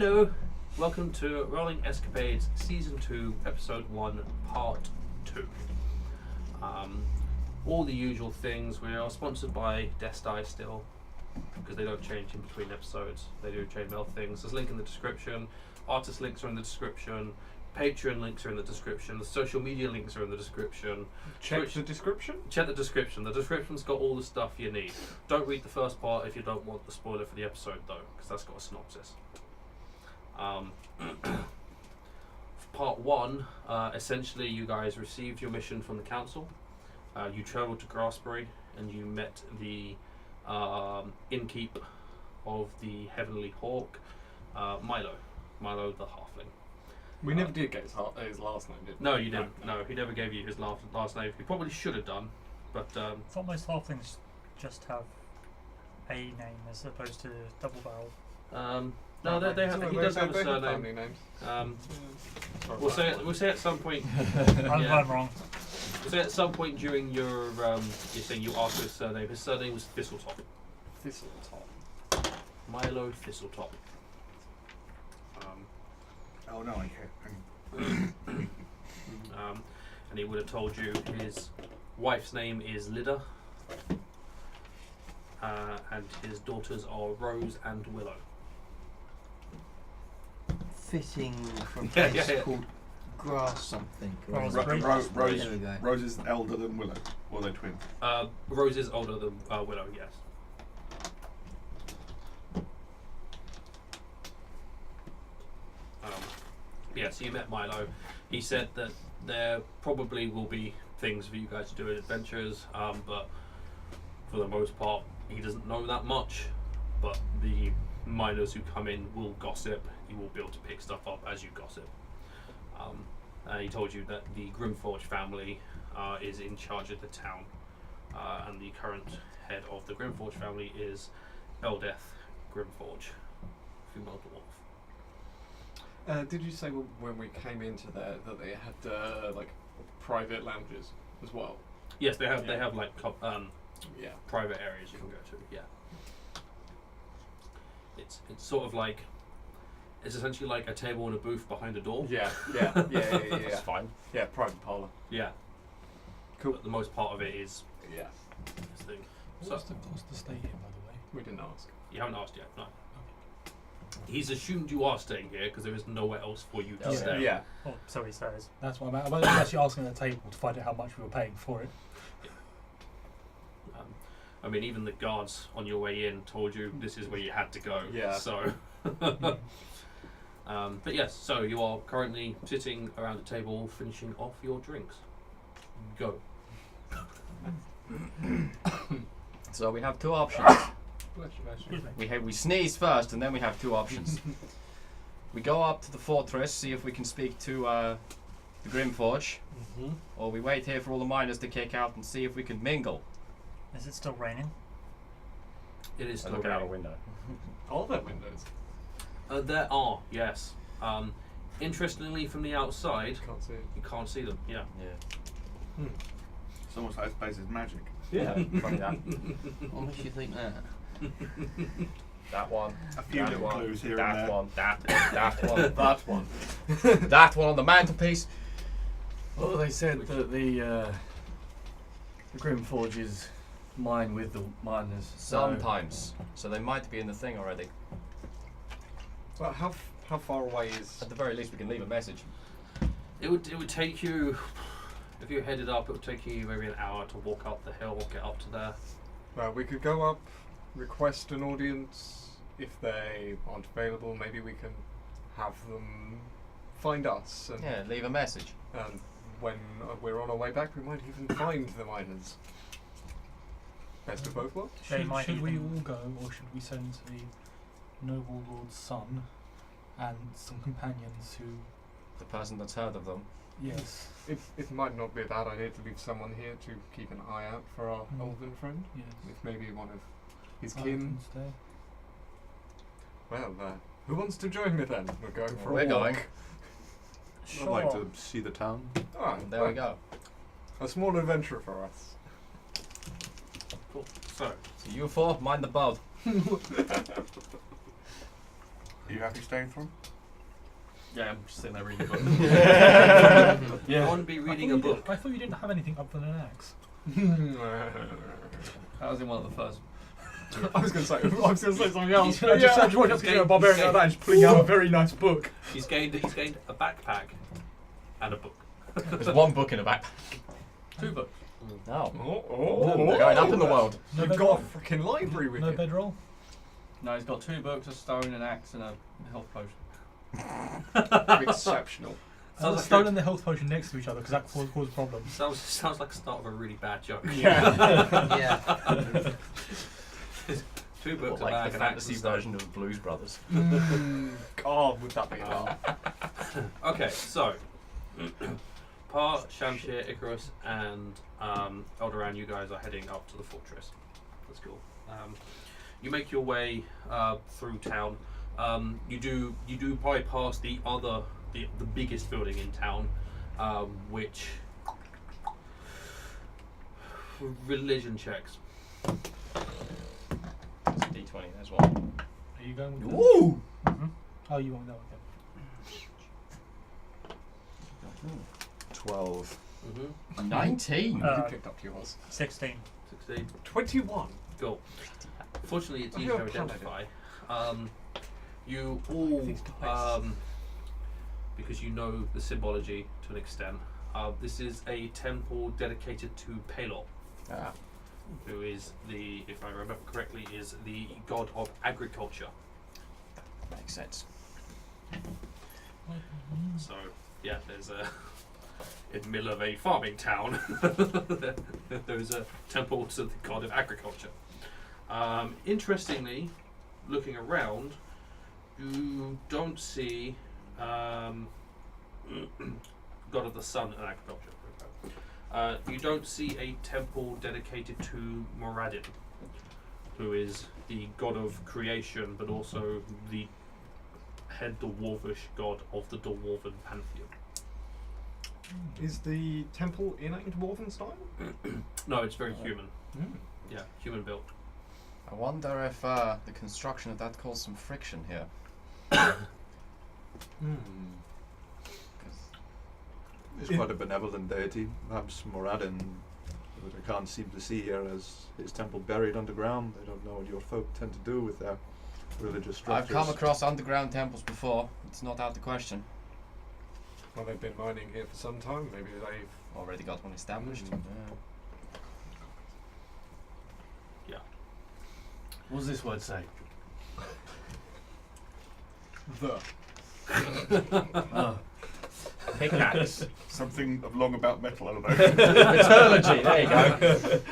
Hello, welcome to Rolling Escapades Season 2, Episode 1, Part 2. All the usual things. We are sponsored by Destai still, because they don't change in between episodes. They do chainmail things. There's a link in the description. Artist links are in the description. Patreon links are in the description. The social media links are in the description. Check the description? Check the description. The description's got all the stuff you need. Don't read the first part if you don't want the spoiler for the episode though, because that's got a synopsis. Part 1, essentially you guys received your mission from the council. You travelled to Grassbury and you met the innkeep of the Heavenly Hawk, Milo the Halfling. We never did get his last name, did we? No, you didn't. No, he never gave you his last name. He probably should have done, but... I thought most halflings just have a name as opposed to double barrel. No, he does have a surname. Family names. We'll say at some point. I'm wrong. We'll say at some point during your thing you asked for his surname. His surname was Thistletop. Thistletop. Milo Thistletop. Oh no, I can't. And he would have told you his wife's name is Lida, and his daughters are Rose and Willow. Fitting from a Yeah, place yeah. called Grass something. Rose. There we go. Rose is elder than Willow, or they're twins. Rose is older than Willow, yes. Yeah, so you met Milo. He said that there probably will be things for you guys to do in adventures, but for the most part, he doesn't know that much. But the miners who come in will gossip. You will be able to pick stuff up as you gossip. And he told you that the Grimforge family is in charge of the town, and the current head of the Grimforge family is Eldeth Grimforge, female dwarf. Did you say when we came into there that they had like private lounges as well? Yes, they have. Yeah. They have like Yeah. private areas you can go to. Yeah. It's sort of like it's essentially like a table and a booth behind a door. Yeah. That's fine. Yeah, private parlour. Yeah. Cool. But the most part of it is Yeah. this thing. What's the cost to stay here, by the way? We didn't ask. You haven't asked yet, no. He's assumed you are staying here because there is nowhere else for you to stay. Yeah. Oh, so he says. That's what I'm actually asking at the table to find out how much we were paying for it. I mean, even the guards on your way in told you this is where you had to go. Yeah. So, but yes, so you are currently sitting around the table finishing off your drinks. Go. So we have two options. Excuse me. We sneeze first, and then we have two options. We go up to the fortress, see if we can speak to the Grimforge, or we wait here for all the miners to kick out and see if we can mingle. Is it still raining? It is still Looking out a raining. window. All their windows. There are, yes. Interestingly, from the outside, Can't see it. you can't see them. Yeah. Yeah. It's almost like space is magic. Yeah. Funny that. What makes you think that? That one. A few that little one, clues here that and there. one. That one. That one. That one on the mantelpiece. Well, they said that the Grimforge is mine with the miners. Sometimes. So they might be in the thing already. Well, how far away is? At the very least, we can leave a message. It would take you, if you headed up, it would take you maybe an hour to walk up the hill, get up to there. Well, we could go up, request an audience. If they aren't available, maybe we can have them find us. And, Yeah, leave a message. and when we're on our way back, we might even find the miners. Best of both worlds. They Should, might should we even- all go, or should we send a noble lord's son and some companions who... The person that's heard of them. Yes. It might not be a bad idea to leave someone here to keep an eye out for our elven friend. Yes. If maybe one of his I kin. can stay. Well, who wants to join me then? We're going for We're a walk. going. I'd like to see the town. Ah, There we go. A small adventure for us. Cool. So, So you four, mind the boat. Are you happy staying for him? Yeah, I'm just sitting there reading a book. You want to be reading a book. I thought you didn't have anything other than an axe. That was in one of the first. I was going to say something else. I just wanted to get a barbarian like that and just pulling out a very nice book. He's gained a backpack and a book. There's one book in a backpack. 2 books. No. Oh, Going up in the world. No You've got a freaking library with No you. bedroll. No, he's got 2 books, a stone, an axe, and a health potion. Exceptional. So the stone and the health potion next to each other because that causes problems. Sounds like the start of a really bad joke. Yeah. 2 books, Like a bag, the an axe fantasy and stuff. version of Blues Brothers. God, would that be hard? Okay, so Parr, Shamshir, Icarus, and Elderan, you guys are heading up to the fortress. That's cool. You make your way through town. You do bypass the biggest building in town, which religion checks. It's a D20, there's one. Are you going with that? Woo! Oh, you won't know again. 12. 19. You picked up yours. 16. 16. 21. Cool. Fortunately, it's Oh, easy you're to a paladin. identify. You all, because you know the symbology to an extent, this is a temple dedicated to Pelor, who is if I remember correctly, is the god of agriculture. Makes sense. So, yeah, there's in the middle of a farming town, there's a temple to the god of agriculture. Interestingly, looking around, you don't see god of the sun and agriculture. You don't see a temple dedicated to Moradin, who is the god of creation, but also the head dwarvish god of the dwarven pantheon. Is the temple in a dwarven style? No, it's very human. Yeah, human built. I wonder if the construction of that caused some friction here. He's quite a benevolent deity. Perhaps Moradin, that I can't seem to see here, as his temple buried underground. I don't know what your folk tend to do with their religious structures. I've come across underground temples before. It's not out of the question. Well, they've been mining here for some time. Maybe they've Already got one established. What does this word say? the. Pickaxe. Something of long about metal, I don't know. Metallurgy, there you go. It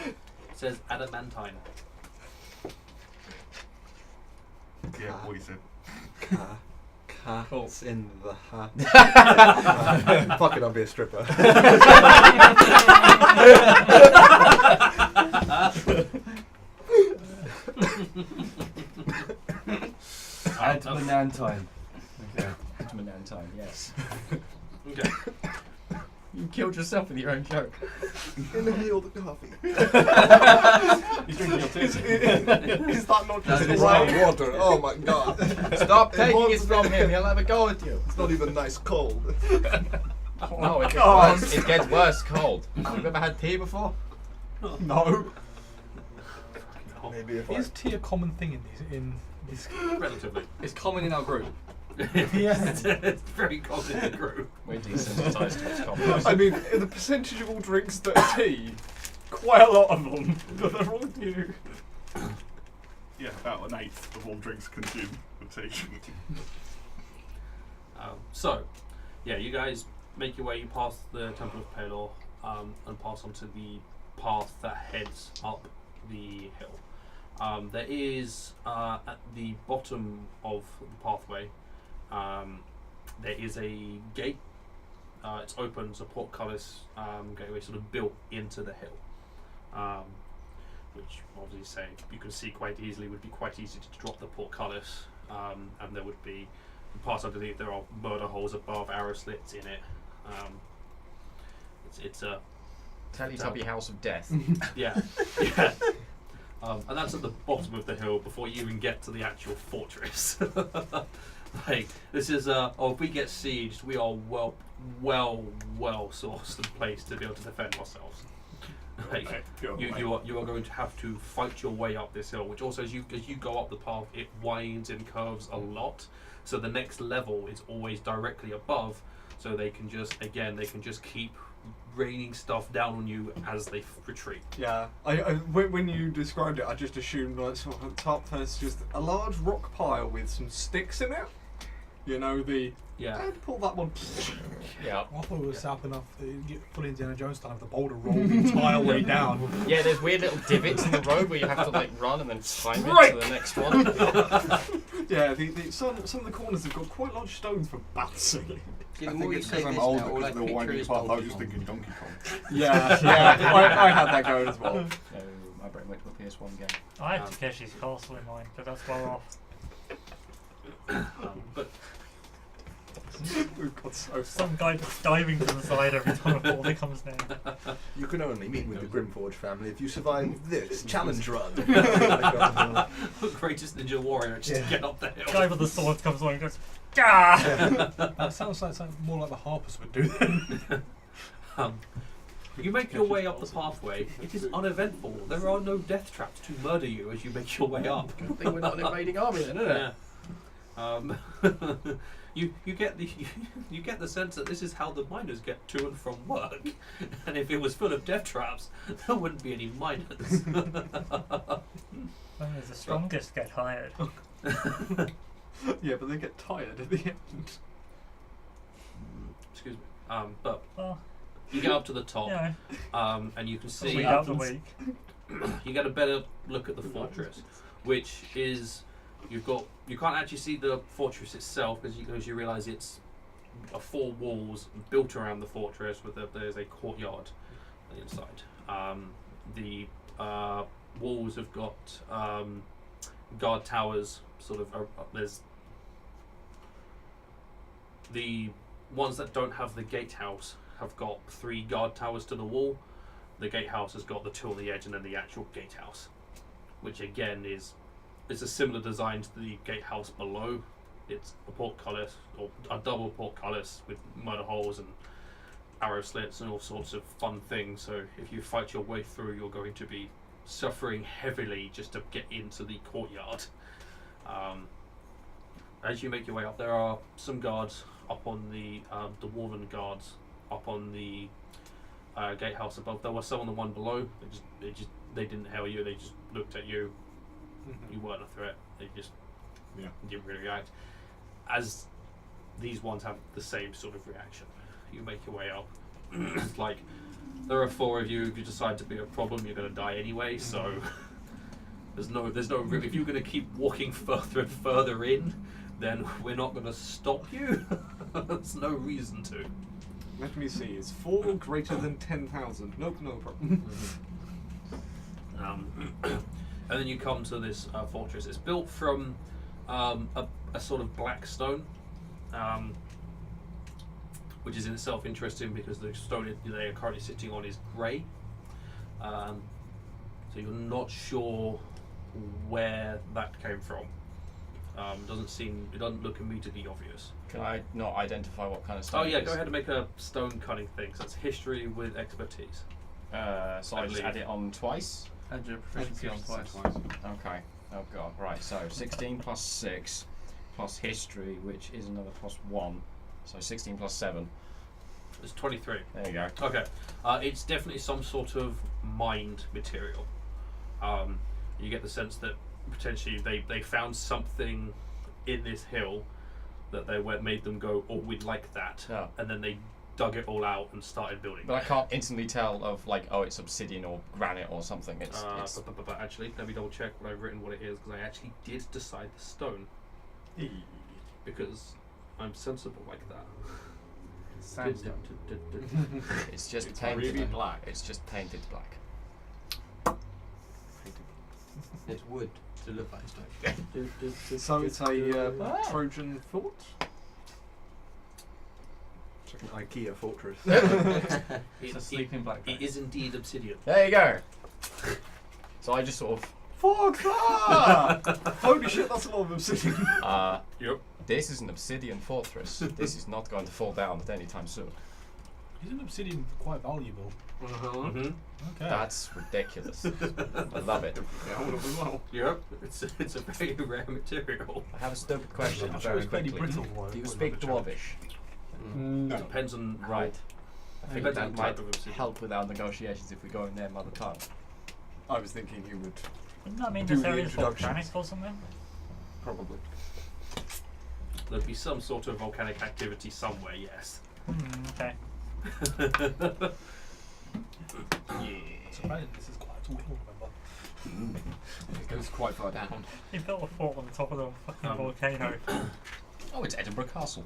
says adamantine. Yeah, what he said. Cats in the hat. Fuck it, I'll be a stripper. Adamantine. Okay. Adamantine, yes. Okay. You killed yourself with your own joke. Inhale the coffee. He's drinking your tea. Is that not just That is brown water? Oh my god. Stop taking it from him, he'll have a go at you. It's not even nice cold. No, it gets worse. It gets worse cold. Have you ever had tea before? No. Maybe if Is tea a common thing in these? Relatively. It's common in our group. It's very common in the group. We're desensitised to its comments. I mean, the percentage of all drinks that are tea, quite a lot of them, but they're all new. yeah, about an eighth of all drinks consumed are tea. So, yeah, you guys make your way, you pass the Temple of Pelor, and pass onto the path that heads up the hill. There is, at the bottom of the pathway, there is a gate. It's open, it's a portcullis gateway sort of built into the hill, which obviously say you can see quite easily, would be quite easy to drop the portcullis, and there would be, pass underneath, there are murder holes above, arrow slits in it. It's a Teletubby House of Death. yeah. Yeah. And that's at the bottom of the hill before you even get to the actual fortress. Like, this is if we get sieged, we are well sourced and placed to be able to defend ourselves. Like, you are going to have to fight your way up this hill, which also as you go up the path, it winds and curves a lot. So the next level is always directly above, so they can just keep raining stuff down on you as they retreat. Yeah, when you described it, I just assumed like sort of at the top there's just a large rock pile with some sticks in it. You know I'd pull that one. Yeah. I thought it was up enough that you get full Indiana Jones style of the boulder roll the entire way down. Yeah, there's weird little divots in the road where you have to like run and then time it to the next one. Yeah, some of the corners have got quite large stones for bouncing. See, the I more think you it's say because I'm this older now, all I because they're picture winding is path. I was Donkey just Kong. thinking Donkey Kong. Yeah, I had that going as well. So my brain went to a PS1 game. I had Takeshi's Castle in mind, but that's well off. But We've got so far. Some guy just diving to the side every time a ball comes near. You can only meet with the Grimforge family if you survive this challenge run. greatest ninja warrior, just get up the hill. Guy with the sword comes along and goes, Gah! That sounds like something more like the Harpers would do then. You make your way up the pathway. It is uneventful. There are no death traps to murder you as you make your way up. Good thing we're not an invading army then, isn't it? Yeah. You get the sense that this is how the miners get to and from work, and if it was full of death traps, there wouldn't be any miners. Only the strongest get hired. Yeah, but they get tired at the end. Excuse me. But Well, you get up to the top, yeah, and you can week see out the week. you get a better look at the fortress, which is you can't actually see the fortress itself because you realise it's 4 walls built around the fortress there's a courtyard on the inside. The walls have got guard towers. Sort of there's the ones that don't have the gatehouse have got 3 guard towers to the wall. The gatehouse has got the 2 on the edge and then the actual gatehouse, which again is a similar design to the gatehouse below. It's a portcullis, or a double portcullis with murder holes and arrow slits and all sorts of fun things. So if you fight your way through, you're going to be suffering heavily just to get into the courtyard. As you make your way up, there are some guards up on the dwarven guards up on the gatehouse above. There were some on the one below. They didn't hail you. They just looked at you. You weren't a threat. They just didn't really react. As these ones have the same sort of reaction. You make your way up. It's like there are 4 of you. If you decide to be a problem, you're going to die anyway. So there's no room. If you're going to keep walking further and further in, then we're not going to stop you. There's no reason to. Let me see. Is 4 greater than 10,000? Nope, no problem. And then you come to this fortress. It's built from a sort of black stone, which is in itself interesting because the stone they are currently sitting on is grey. So you're not sure where that came from. It doesn't look immediately obvious. Can I not identify what kind of stone? Oh yeah, it is? go ahead and make a stone cutting thing. So that's history with expertise. So I just add it on twice. Add your proficiency on twice. Okay. Oh god. Right. So 16 plus 6 plus history, which is another plus 1. So 16 plus 7. It's 23. There you go. Okay. It's definitely some sort of mined material. You get the sense that potentially they found something in this hill that made them go, oh, we'd like that. Yeah. And then they dug it all out and started building. But I can't instantly tell of like, oh, it's obsidian or granite or something. It's But actually, let me double check what I've written what it is, because I actually did decide the stone. Because I'm sensible like that. Sandstone. it's just It's painted really black. It's just painted black. It's wood to look like stone. So it's a Trojan fort? It's like an IKEA fortress. It's a sleeping black It is indeed obsidian. There you go. So I just sort of Fuck that! Holy shit, that's a lot of obsidian. Yep. This is an obsidian fortress. This is not going to fall down at any time soon. Isn't obsidian quite valuable? Mm-hmm. Okay. That's ridiculous. I love it. Yeah, all of them well. Yep, it's a very rare material. I have a stupid question I'm sure very it's pretty quickly. brittle. Do you speak Dwarvish? No. Depends on how- Right. I think Depends on that the type might of obsidian. help with our negotiations if we go in their mother tongue. I was thinking you would Wouldn't that mean do this the area is volcanic introductions. or something? probably. There'd be some sort of volcanic activity somewhere, yes. Okay. Surprisingly, this is quite tall, remember? It goes quite far down. He built a fort on the top of the fucking volcano. Oh, it's Edinburgh Castle.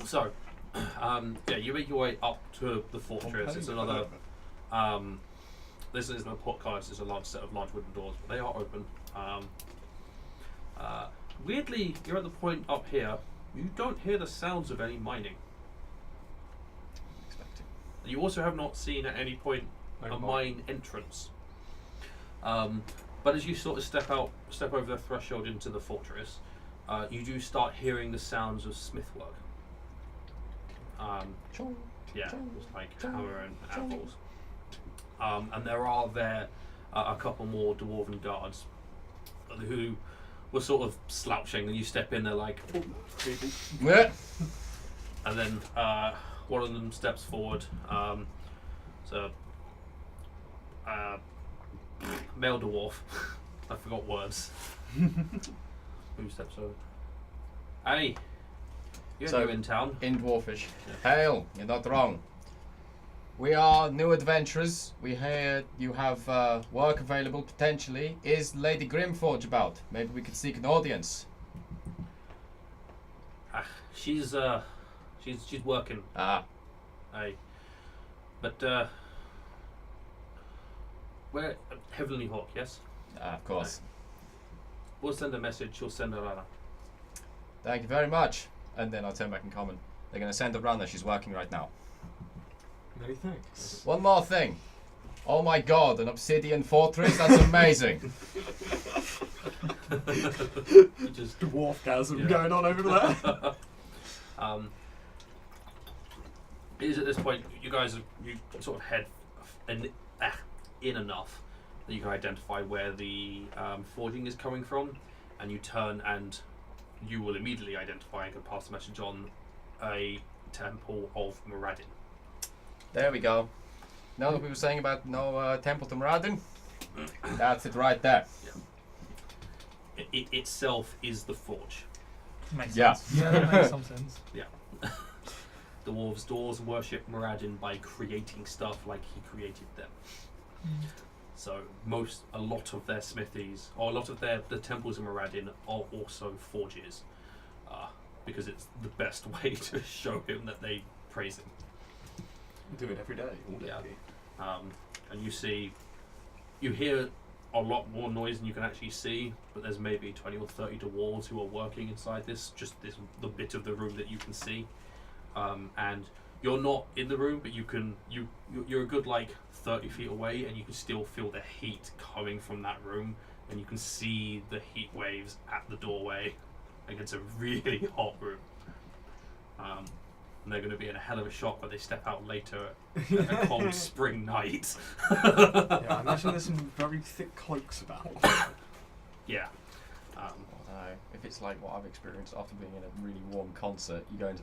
So, yeah, you make your way up to the fortress. It's another. This isn't a portcullis. It's a large set of large wooden doors, but they are open. Weirdly, you're at the point up here. You don't hear the sounds of any mining. Expecting. You also have not seen at any point a mine entrance. But as you sort of step over the threshold into the fortress, you do start hearing the sounds of smithwork. Yeah, it's like hammer and anvils. And there are a couple more dwarven guards who were sort of slouching, and you step in, they're like, "Oh, people." Yeah. And then one of them steps forward. So, male dwarf. I forgot words. Who steps over? Hey, you're So- new in town. In Dwarfish. Hail, you're not wrong. We are new adventurers. We hear you have work available potentially. Is Lady Grimmforge about? Maybe we could seek an audience. She's working. Ah, Hey, but we're Heavenly Hawk, yes. of course. We'll send a message. She'll send a runner. Thank you very much. And then I'll turn back in common. They're going to send a runner. She's working right now. Many thanks. One more thing. Oh my god, an obsidian fortress? That's amazing. You just Dwarfgasm Yeah. going on over there. It is at this point you guys you sort of head in enough that you can identify where the forging is coming from, and you turn and you will immediately identify and can pass the message on a temple of Muradin. There we go. Now that we were saying about no temple to Muradin, that's it right there. It itself is the forge. Makes Yeah. sense. Yeah, that makes some sense. The dwarves worship Muradin by creating stuff like he created them. So a lot of their smithies, or a lot of the temples in Muradin are also forges, because it's the best way to show him that they praise him. Do it every day. All day. Yeah. And you hear a lot more noise than you can actually see, but there's maybe 20 or 30 dwarves who are working inside the bit of the room that you can see. And you're not in the room, but you're a good like 30 feet away, and you can still feel the heat coming from that room, and you can see the heat waves at the doorway. Like, it's a really hot room. And they're going to be in a hell of a shock when they step out later at a cold spring night. Yeah, I imagine there's some very thick cloaks about. Yeah. If it's like what I've experienced after being in a really warm concert, you go into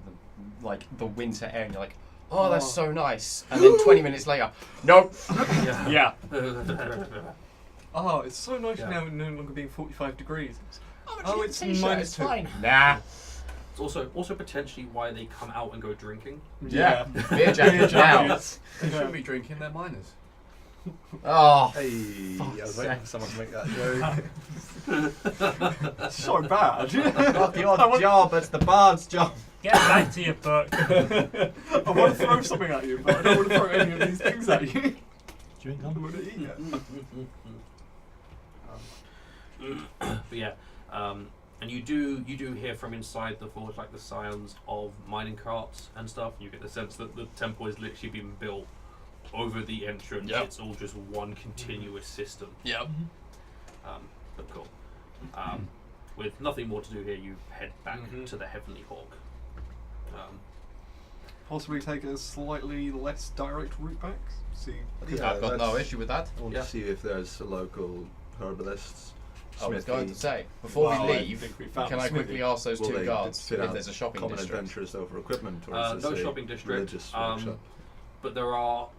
the winter air and you're like, oh, that's so nice. And then 20 minutes later, nope. Yeah. Oh, it's so nice Yeah. now no longer being 45 degrees. Oh, it's minus 2. fine. Nah. It's also potentially why they come out and go drinking. Yeah. Beer jacket now. They shouldn't be drinking, they're minors. Oh, Hey, I was waiting for someone to make that joke. So bad. not the odd job, it's the bard's job. Get back to your book. I want to throw something at you, but I don't want to throw any of these things at you. Chewing I'm gum. going to eat it. But yeah, and you do hear from inside the forge like the sounds of mining carts and stuff. You get the sense that the temple has literally been built over the entrance. Yep. It's all just one continuous system. Yep. But cool. with nothing more to do here, you head back Mhm. to the Heavenly Hawk. Possibly take a slightly less direct route back. See, Yeah, I've got no that's- issue with that. I want Yeah. to see if there's a local herbalist. I was smithy. going to say, before Well, we I leave, think we found can a I smithy. quickly ask those Will two they guards fit if out there's a shopping common district? adventurers over equipment, or is No this a shopping district. religious workshop? But there are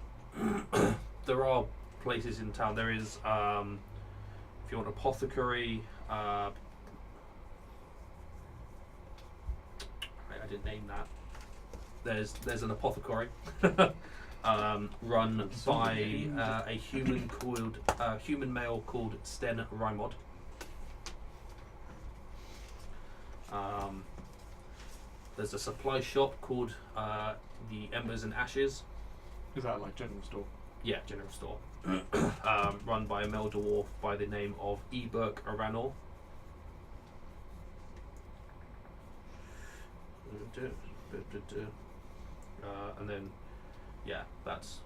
there are places in town. There is if you want apothecary. I didn't name that. There's an apothecary run by a human male called Sten Rymod. There's a supply shop called the Embers and Ashes. is that like general store? Yeah, general store. Run by a male dwarf by the name of Eberk Aranor. And then, yeah, that's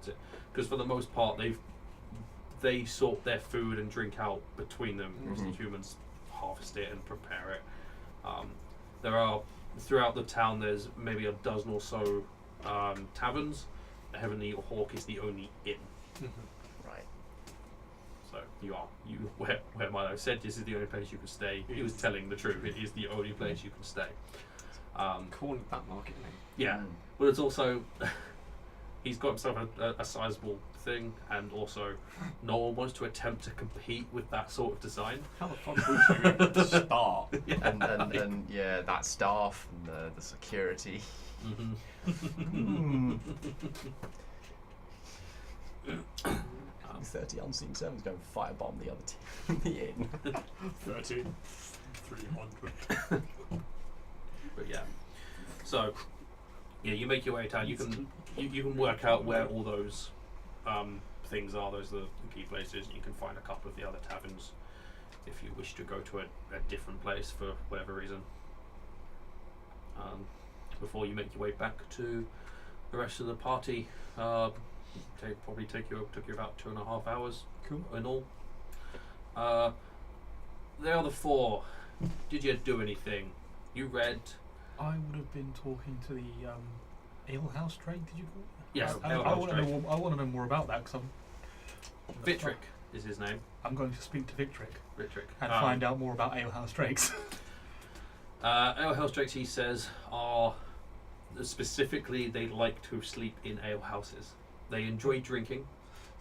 it. Because for the most part, they sort their food and drink out between them. Mhm. The humans harvest it and prepare it. There are throughout the town. There's maybe a dozen or so taverns. The Heavenly Hawk is the only inn. Right. So where Milo said this is the only place you can stay. He was telling the truth. It is the only place you can stay. Cornered that market name. Yeah. Mm. But it's also he's got himself a sizable thing, and also no one wants to attempt to compete with that sort of design. How the fuck would you even start? And yeah, that staff and the security. Mm-hmm. 30 unseen servants go and firebomb the other team in the inn. 30, 300. But yeah, so yeah, you make your way to town. You can work out where all those things are. Those are the key places. You can find a couple of the other taverns if you wish to go to a different place for whatever reason. Before you make your way back to the rest of the party, probably took you about 2.5 hours. Cool. In all. The other 4, did you do anything? You read. I would have been talking to the alehouse trade. Did you call it? Yes, I alehouse want to trade. know. I want to know more about that because Vitric is his name. I'm going to speak to Victric Vitric. and find out more about alehouse drakes. Alehouse drakes, he says, are specifically they like to sleep in alehouses. They enjoy drinking.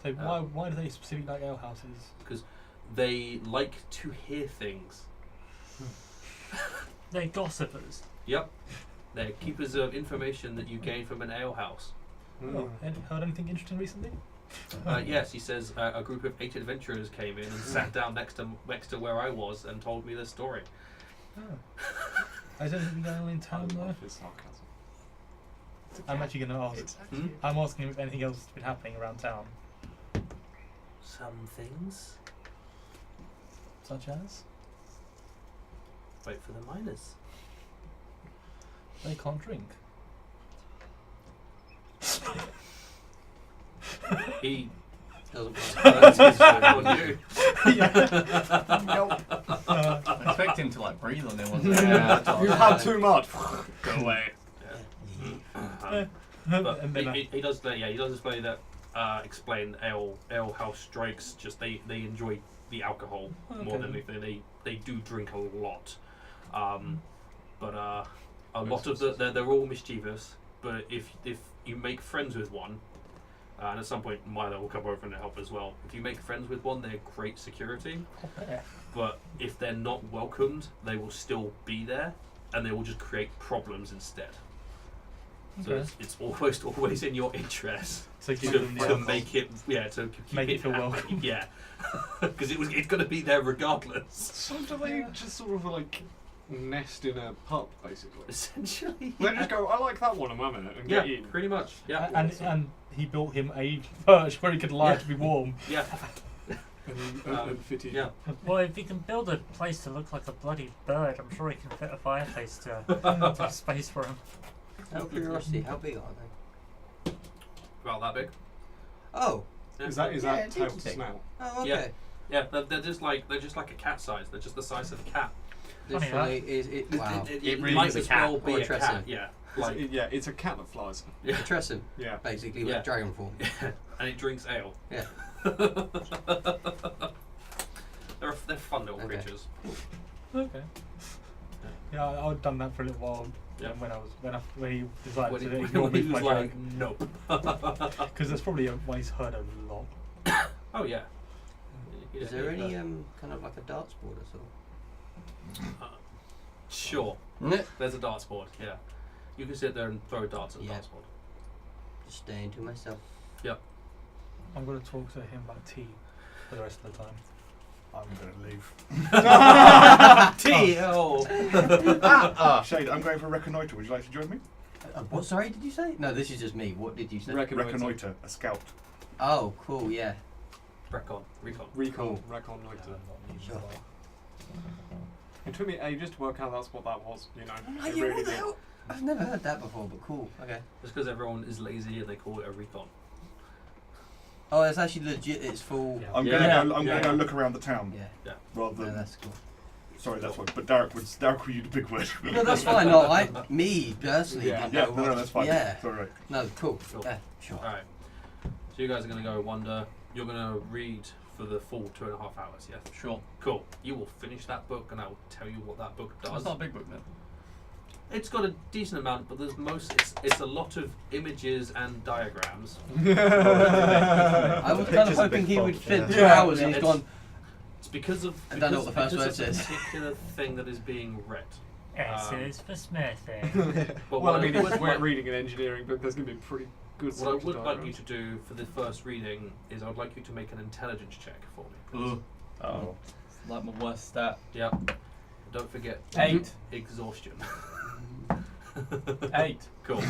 So why do they specifically like alehouses? Because they like to hear things. They're gossipers. Yep. They're keepers of information that you gain from an alehouse. Oh, heard anything interesting recently? Yes, he says a group of 8 adventurers came in and sat down next to where I was and told me their story. Oh. Is anything going on in town though? His sarcasm. I'm actually going to ask. Exactly. Hmm? I'm asking if anything else has been happening around town, Some things. such as Wait for the miners. they can't drink. He Doesn't turns his back on you. I expect him to like breathe on it, wasn't it? You've had too much. Go away. But And then he does. He does explain that. Explain alehouse drakes. Just they enjoy the alcohol more than anything. They do drink a lot, but a lot of they're all mischievous. But if you make friends with one, and at some point Milo will come over and help as well. If you make friends with one, they're great security. But if they're not welcomed, they will still be there, and they will just create problems instead. So it's always in your interest So give to them the to alcohol. make it to keep Make it feel happy. welcome. Yeah, because it's going to be there regardless. So do they just sort of like nest in a pup, basically? Essentially, They just go, I like that one, I'm having it, and get in. pretty much. Yeah, And he built him a perch where he could lie to be warm. yeah, And fit in. yeah. Well, if he can build a place to look like a bloody bird, I'm sure he can fit a fireplace to space for him. Out of curiosity, how big are they? About that big. Oh, Is that Yeah, tail to interesting. snout? oh, okay. Yeah. Yeah, they're just like a cat size. They're just the size of a cat. Literally, wow. It really might is a as cat. well be Or a a cat. Tresson. Yeah, like Yeah, it's a cat that flies. yeah. A Tresson, Yeah. basically, Yeah. with dragon form. And it drinks ale. Yeah. they're fun little Okay. creatures. Okay. Yeah, I'd done that for a little while. Yeah. When he decided When to he, ignore when me he for was my like, nope. because that's probably one he's heard a lot. Oh yeah. Is there any kind of like a darts board at all? Sure. There's a darts board. Yeah. You can sit there and throw darts at the Yeah. darts board. Just staying to myself. I'm going to talk to him about tea for the rest of the time. I'm going to leave. T.O. Shade, I'm going for a reconnoitre. Would you like to join me? What, sorry, did you say? No, this is just me. What did you say? Reconnoitre, a scout. Oh, cool, yeah. Recon. Cool. Recon like that. Sure. It took me ages to work out that's what that was, you know. I'm It like, yeah, really what the did. hell? I've never heard that before, but cool. Okay. Just because everyone is lazy and they call it a recon. Oh, it's actually legit. It's full. Yeah. I'm Yeah. going to Yeah. go look around the town Yeah. rather No, than. that's cool. Sorry, that's what. But Darek would use the big word. No, that's fine. No, me personally. Yeah. didn't Yeah, know no, what- that's fine. Yeah. It's all right. No, cool. Sure. Yeah, sure. Alright. So you guys are going to go wander. You're going to read for the full 2.5 hours, yeah? Sure. Cool. You will finish that book and I will tell you what that book does. It's not a big book then. It's got a decent amount, but there's it's a lot of images and diagrams. I was kind of hoping he would fit 2 Yeah. hours and he's It's- gone. It's because of I don't know what the first because word of says. a particular thing that is being read. S is for smithing. But Well, what I mean, would if we're like- reading an engineering book, there's going to be pretty good what I sorted would like you diagrams. to do for the first reading is I would like you to make an intelligence check for me. please. Oh. It's like my worst stat. Yep. Don't forget 8. exhaustion. 8. Cool.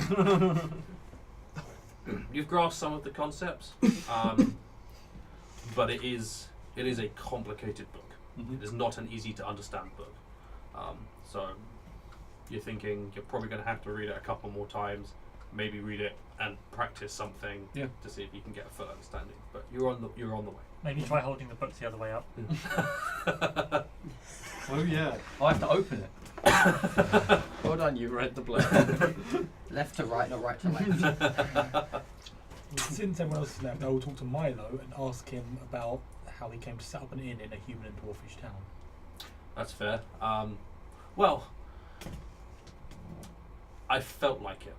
You've grasped some of the concepts, but it is a complicated book. It is not an easy to understand book. So you're thinking you're probably going to have to read it a couple more times, maybe read it and practice something Yeah. to see if you can get a full understanding. But you're on the way. Maybe try holding the book the other way up. Oh, yeah. I have to open it. Hold on, you read the blurb. Left to right, not right to left. Since everyone else has left, I will talk to Milo and ask him about how he came to set up an inn in a human and dwarfish town. That's fair. Well, I felt like it.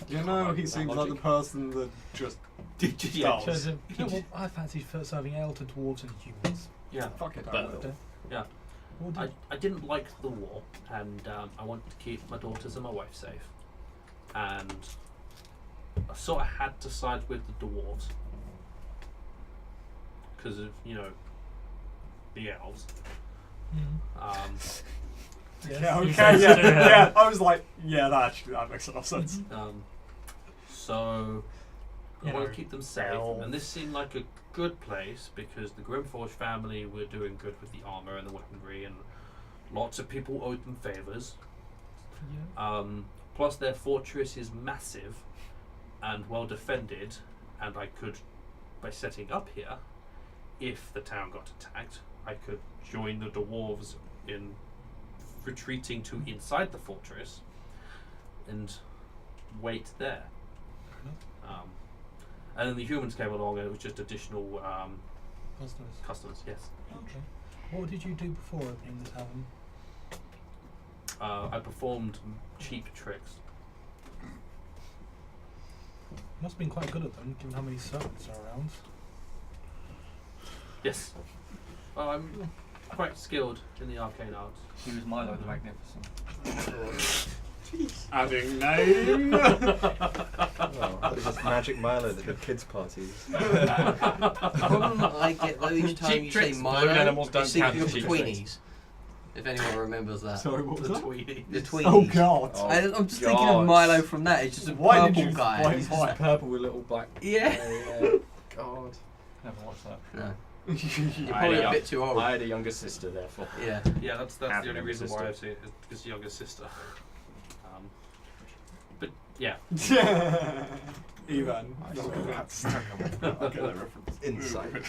You know, he seems like the person that just Yeah. does. You know what? I fancy serving ale to dwarves and humans. Yeah. Fuck it, I But- will. Yeah. What I, did- I didn't like the war, and I wanted to keep my daughters and my wife safe. And I sort of had to side with the dwarves because of, you know, the elves. Yes. Yeah, You okay, said yeah, so. yeah. I was like, yeah, that makes a lot of sense. So I You want know, to keep them safe, elves. and this seemed like a good place because the Grimforge family were doing good with the armor and the weaponry, and lots of people owed them favors. Yeah. Plus, their fortress is massive and well defended, and I could, by setting up here, if the town got attacked, I could join the dwarves in retreating to inside the fortress and wait there. And then the humans came along, and it was just additional Customers. customers. Yes, Okay. What did you do before opening the tavern? I performed cheap tricks. You must have been quite good at them, given how many servants are around. Yes, well, I'm quite skilled in the arcane arts. He was Milo the Magnificent. Adding name. Oh, that was just Magic Milo that had kids' parties. The problem that I get though each time Cheap you tricks, say balloon Milo, animals don't is thinking count of as the cheap tweenies. If anyone remembers that. Sorry, what was The that? Tweedy. The tweenies. Oh god. Oh, I'm just thinking of God. Milo from that. It's just a Why did purple you guy. why- He's just purple with little black. Yeah. God. Never watched that. No. I You're had probably a a bit too old. I had a younger sister, therefore. Yeah. Yeah, that's Half the only of reason your why I've sister. seen it is because younger sister. But yeah, Evan. I had to stand up. I get that reference. Insight.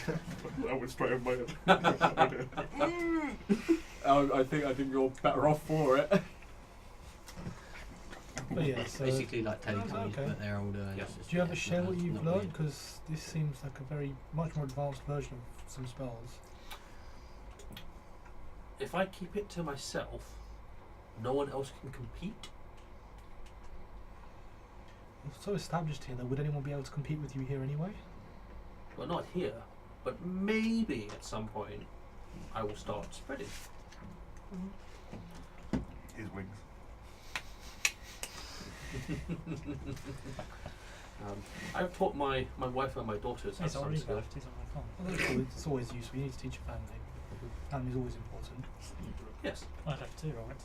I went straight over my head. I think you're better off for it. But yeah, so Basically like Teletubbies, okay. but they're older. and Yeah. it's just do you ever a bit share what not you've weird. learned? Because this seems like a very much more advanced version of some spells. If I keep it to myself, no one else can compete. It's so established here, though. Would anyone be able to compete with you here anyway? Well, not here, but maybe at some point I will start spreading. His wings. I've taught my wife and my daughters how He's to already skill. left. He's on the phone. Well, that's cool. It's always useful. You need to teach your family. Family's always important. Yes. I left too, right?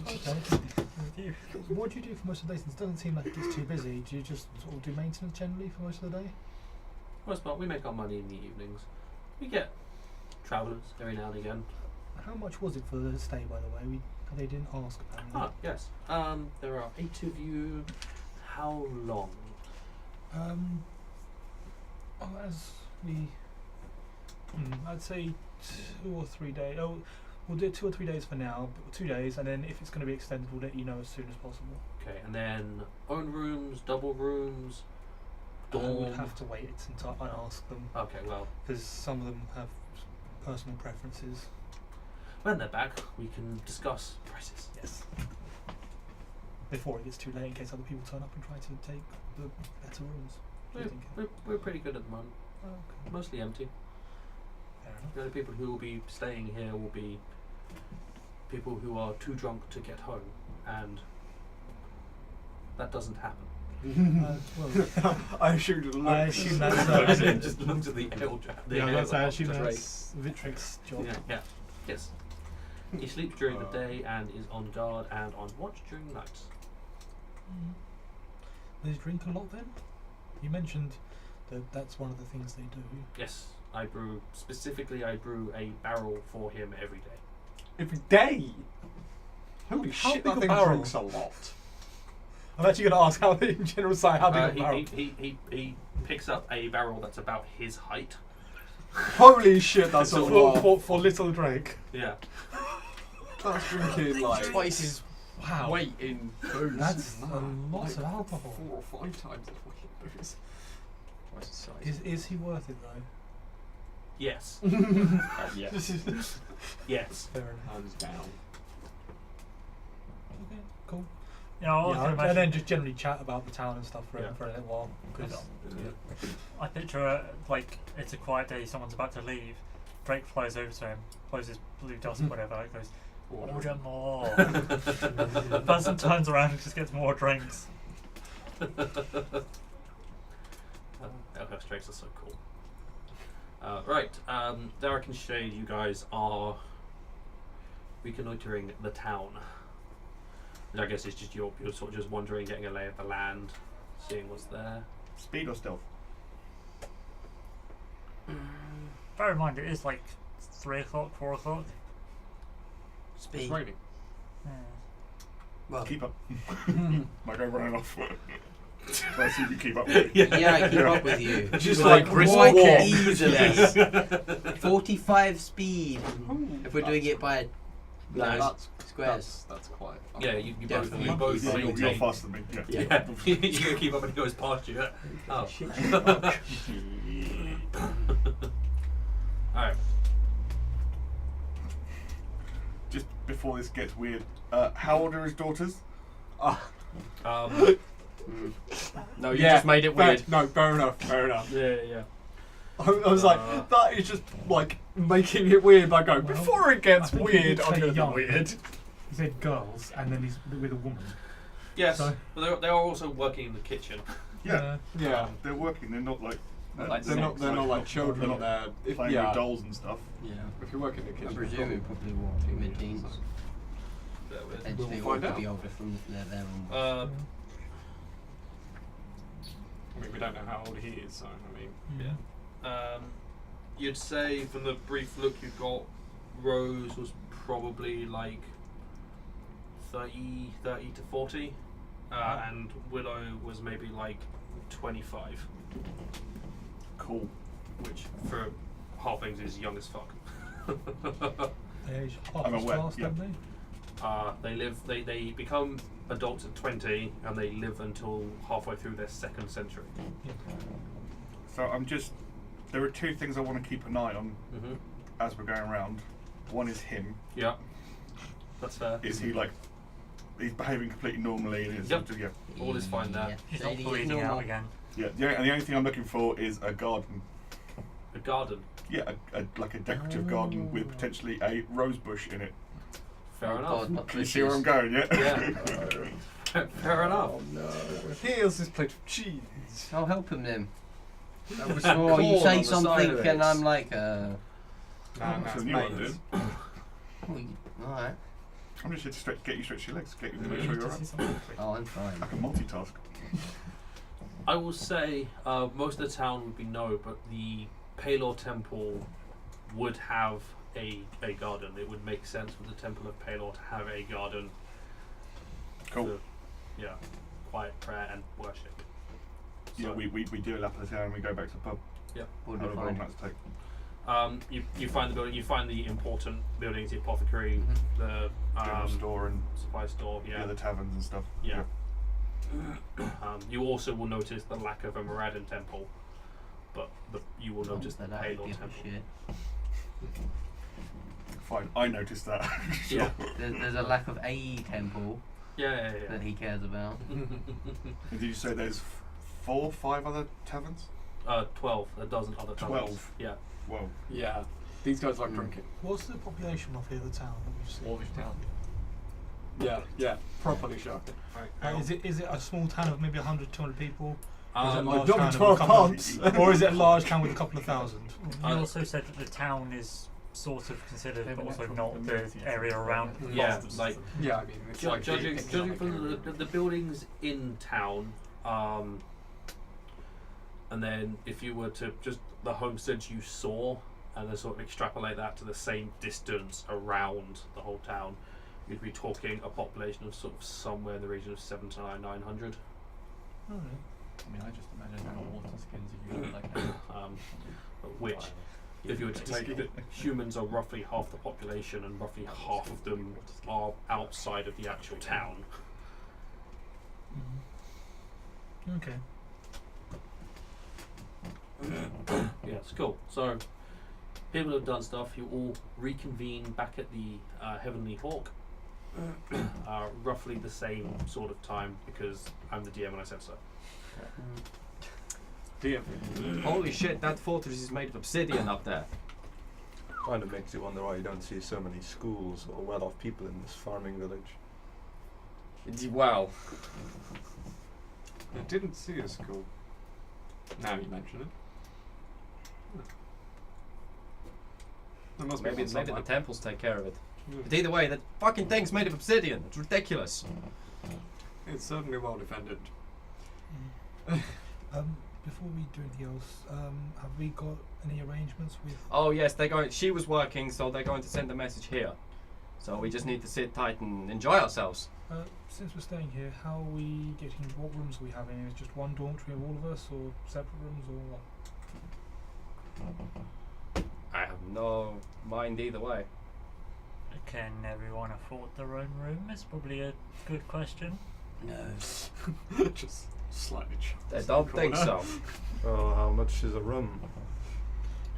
Okay. With you. What do you do for most of the day? Since it doesn't seem like it's too busy, do you just sort of do maintenance generally for most of the day? For the most part, we make our money in the evenings. We get travellers every now and again. How much was it for the stay, by the way? They didn't ask apparently. Ah, yes. There are 8 of you. How long? Well, as we, I'd say 2 or 3 days. Oh, we'll do 2 or 3 days for now. 2 days, and then if it's going to be extended, we'll let you know as soon as possible. Okay, and then own rooms, double rooms, I would dorm. have to wait until I ask them Okay, well, because some of them have personal preferences. when they're back, we can discuss prices. Yes. Before it gets too late, in case other people turn up and try to take the better rooms. What do you think? We're pretty good at the moment. Oh, okay. Mostly empty. Fair enough. The only people who will be staying here will be people who are too drunk to get home, and that doesn't happen. Well, I assumed it. I assume that's Just looked at the ale draft. yeah, I assume that's Vitric's job. Yeah. Yes. He sleeps during the day and is on guard and on watch during the nights. They drink a lot then? You mentioned that that's one of the things they do. Yes, I brew a barrel for him every day. Every day. Holy How shit! big That a thing barrel? drinks a lot. I'm actually going to ask how in general size, how big a barrel? He picks up a barrel that's about his height. Holy shit! That's a lot. For little Drake. Yeah. That's drinking like Twice his Wow. weight in booze. That's a lot of alcohol. 4 or 5 times the fucking booze. Twice his size. Is he worth it though? Yes. Yeah. Yes. Fair enough. Hands down. Okay, cool. Yeah, I Yeah, can and imagine. then just generally chat about the town and stuff for, Yeah. for a little while. Cause, I picture like it's a quiet day. Someone's about to leave. Drake flies over to him, blows his blue dust, whatever. And goes, order more. The person turns around and just gets more drinks. Elf Drakes are so cool. Right, Darek and Shade, you guys are reconnoitering the town. Which I guess it's just you're sort of just wandering, getting a lay of the land, seeing what's there. Speed or stealth? Bear in mind, it is like 3 o'clock, 4 o'clock. Speed. It's raining. Yeah. Well, Keep up. Might go running off. Let's see if you keep up with Yeah. it. yeah, I keep up with you. Just like like brisk Quite walk. easily. 45 speed. If we're doing it by That's squares. That's quite. Yeah, you both Definitely. you both You're maintain. faster than me. Yeah. Yeah, you're gonna keep up and he goes past you. Oh. Alright. Just before this gets weird, how old are his daughters? No, you just made it weird. No, fair enough. Fair enough. Yeah. I was like, that is just like making it weird. I go, before it gets I think he weird, did I'm say gonna be young. weird. He said girls, and then he's with a woman. Yes, So- but they are also working in the kitchen. Yeah. Yeah. They're working. They're not like. They're not like children. They're If, playing yeah, with dolls and stuff. Yeah. if you work in the I'm kitchen, presuming probably what, mid-teens. Potentially We'll find ought to out. be older from there on. I mean, we don't know how old he is, so I mean, You'd say from the brief look you got, Rose was probably like 30 to 40, and Willow was maybe like 25, Cool. which for halflings is young as fuck. They age half I'm as aware, fast, yeah. don't they? They become adults at 20 and they live until halfway through their second century. So there are two things I want to keep an eye on Mm-hmm. as we're going around. One is him. Yeah, that's fair. Is he like, he's behaving completely normally and is Yep. yeah. All is fine there. He's not Lady is bleeding out normal. again. Yeah, and the only thing I'm looking for is a garden. A garden. Yeah, like a decorative garden with potentially a rose bush in it. Fair Oh enough. God, not Can you see where I'm bushes. going, yeah? Yeah. Fair enough. Oh no. Here's this plate of cheese. I'll help him then. That was Or you corn say on the side something of and it. I'm like, Nah, That's it's a new one, maize. dude. alright. I'm just here to get you stretch your legs, get you to make sure you're right. Oh, I'm fine. I can multitask. I will say most of the town would be no, but the Pelor temple would have a garden. It would make sense for the temple of Pelor to have a garden. Cool. For, yeah, quiet prayer and worship. Yeah, So, we do a lap of the town and we go back to the pub. We'll be However long fine. that's take. you find the building. You find the important buildings: the apothecary, the General store and supply store. yeah, Yeah. the taverns and stuff. Yeah. You also will notice the lack of a Moradin temple, but you will notice the That would Pelor give a temple. shit. Fine, I noticed that. Yeah. There's a lack of a temple Yeah. that he cares about. And did you say there's 4, 5 other taverns? 12. A dozen other taverns. 12? Yeah. Whoa. Yeah, these guys like drinking. What's the population roughly of the town that we've seen? Dwarvish town. Yeah, properly shocking. Is it a small town of maybe 100, 200 people? Or is it a Um, large Double town of a 12 couple pumps. or is it a large town with a couple of thousand? You also said that the town is sort of considered, Yeah, but but also natural not the amenities area around. yeah, like Yeah, I mean, it's like judging the from economic area. the buildings in town, and then if you were to just the homesteads you saw, and then sort of extrapolate that to the same distance around the whole town, you'd be talking a population of sort of somewhere in the region of 700 to 900. Alright. I mean, I just imagine how water skins if you like that. Which, if you were to take it, humans are roughly half the population, and roughly half of them are outside of the actual town. Okay. Yeah, it's cool. So, people have done stuff. You all reconvene back at the Heavenly Hawk. Roughly the same sort of time, because I'm the DM and I said so. DM. Holy shit, that fortress is made of obsidian up there. Kind of makes you wonder why you don't see so many schools or well-off people in this farming village. Wow. I didn't see a school. Now you mention it. There must be Maybe one maybe the somewhere. temples take care of it. Yeah. But either way, that fucking thing's made of obsidian. It's ridiculous. It's certainly well defended. Before we do anything else, have we got any arrangements with? Oh yes, they're going. She was working, so they're going to send a message here. So we just need to sit tight and enjoy ourselves. Since we're staying here, how are we getting? What rooms are we having? Is it just one dormitory of all of us, or separate rooms, or what? I have no mind either way. Can everyone afford their own room? Is probably a good question. No. Just slightly. I don't think so. Oh, how much is a room?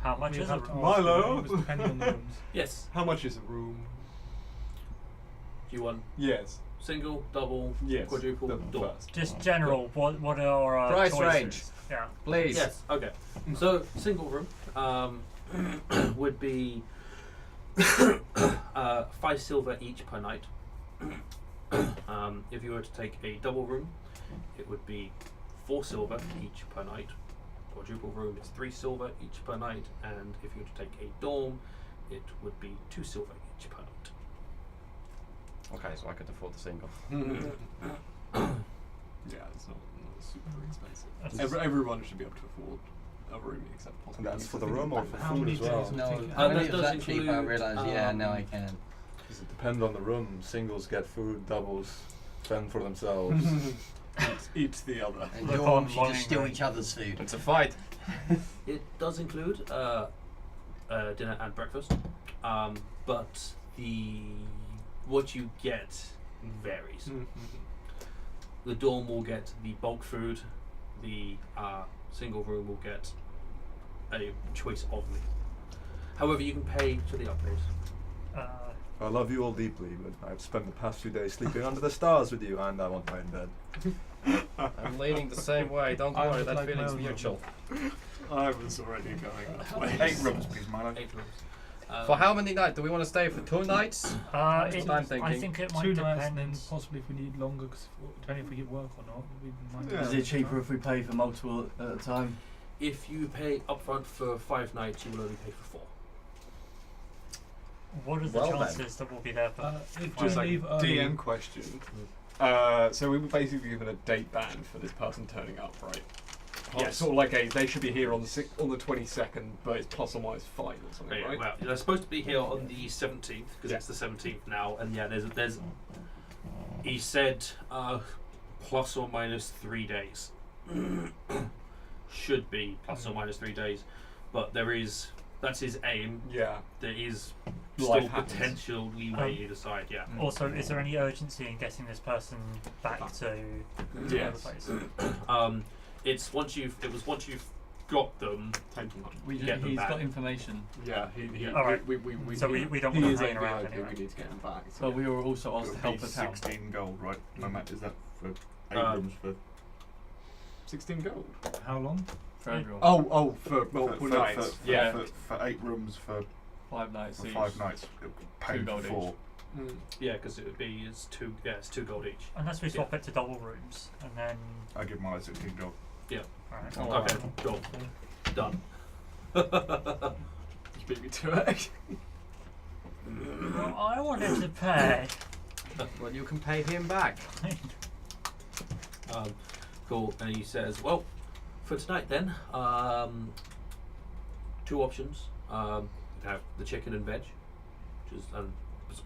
How much We is have it? to ask Milo? the rooms depending on the rooms. Yes. How much is a room? Do you want Yes. single, double, Yes. quadruple, The door? first. Just general. What are our Price choices? range. Yeah. Please. Yes. Okay. So single room would be 5 silver each per night. If you were to take a double room, it would be 4 silver each per night. Quadruple room is 3 silver each per night, and if you were to take a dorm, it would be 2 silver each per night. Okay, so I could afford the single. Yeah, it's not super expensive. That's- Everyone should be able to afford a room except possibly. And that's for the room or for How food many as well? days? No, Take it. when that it was does that cheap, I include, realised, yeah, now I can. Does it depend on the room? Singles get food, doubles fend for themselves. eat the other. And Look dwarves, on you longing just steal me. each other's food. It's a fight. It does include dinner and breakfast, but what you get varies. The dorm will get the bulk food. The single room will get a choice of meal. However, you can pay to the upgrades. I love you all deeply, but I've spent the past few days sleeping under the stars with you, and I want my own bed. I'm leaning the same way. Don't I worry, would that like feeling's my own mutual. I was already going that way. 8 rooms, please, Milo. 8 rooms. For how many nights? Do we want to stay for 2 nights? It, what I'm thinking. I think it might 2 depend. nights, and then possibly if we need longer, cause depending if we get work or not. We might Yeah. Is it cheaper if we pay for multiple at a time? If you pay upfront for 5 nights, you will only pay for 4. What are the Well then. chances that we'll be there for? if Just we like leave early, DM question. So we were basically given a date band for this person turning up, right? Yes. Sort of like they should be here on the 22nd, but it's plus or minus 5 or something, Yeah, right? well, they're supposed to be here on the 17th because Yeah. it's the 17th now, and yeah, there's. He said plus or minus 3 days. Should be plus or minus 3 days, but that's his aim. Yeah. There is Life still happens. potential leeway either side. Yeah. Also, is there any urgency in getting this person back to the Yes. other place? It was once you've got them. Get them He's back. got information. Yeah. Alright. We So we don't he want is to hang around AVIP, anyway. we need to get him back. So But we were also asked to It'll help be us out. 16 gold, right? No matter, is that for 8 rooms for 16 gold. how long? For everyone. Oh, for multiple for, nights. for, Yeah. for 8 rooms for 5 nights each. 5 nights. It'll pay 2 for gold 4. Yeah, because it would be it's 2 gold each. Unless we swap it to double rooms, and then. I give Milo 16 gold. Alright. Oh, Okay, cool. Done. Just beat me to it. Well, I wanted to pay. Well, you can pay him back. Cool. And he says, well, for tonight then, 2 options. You have the chicken and veg, which is and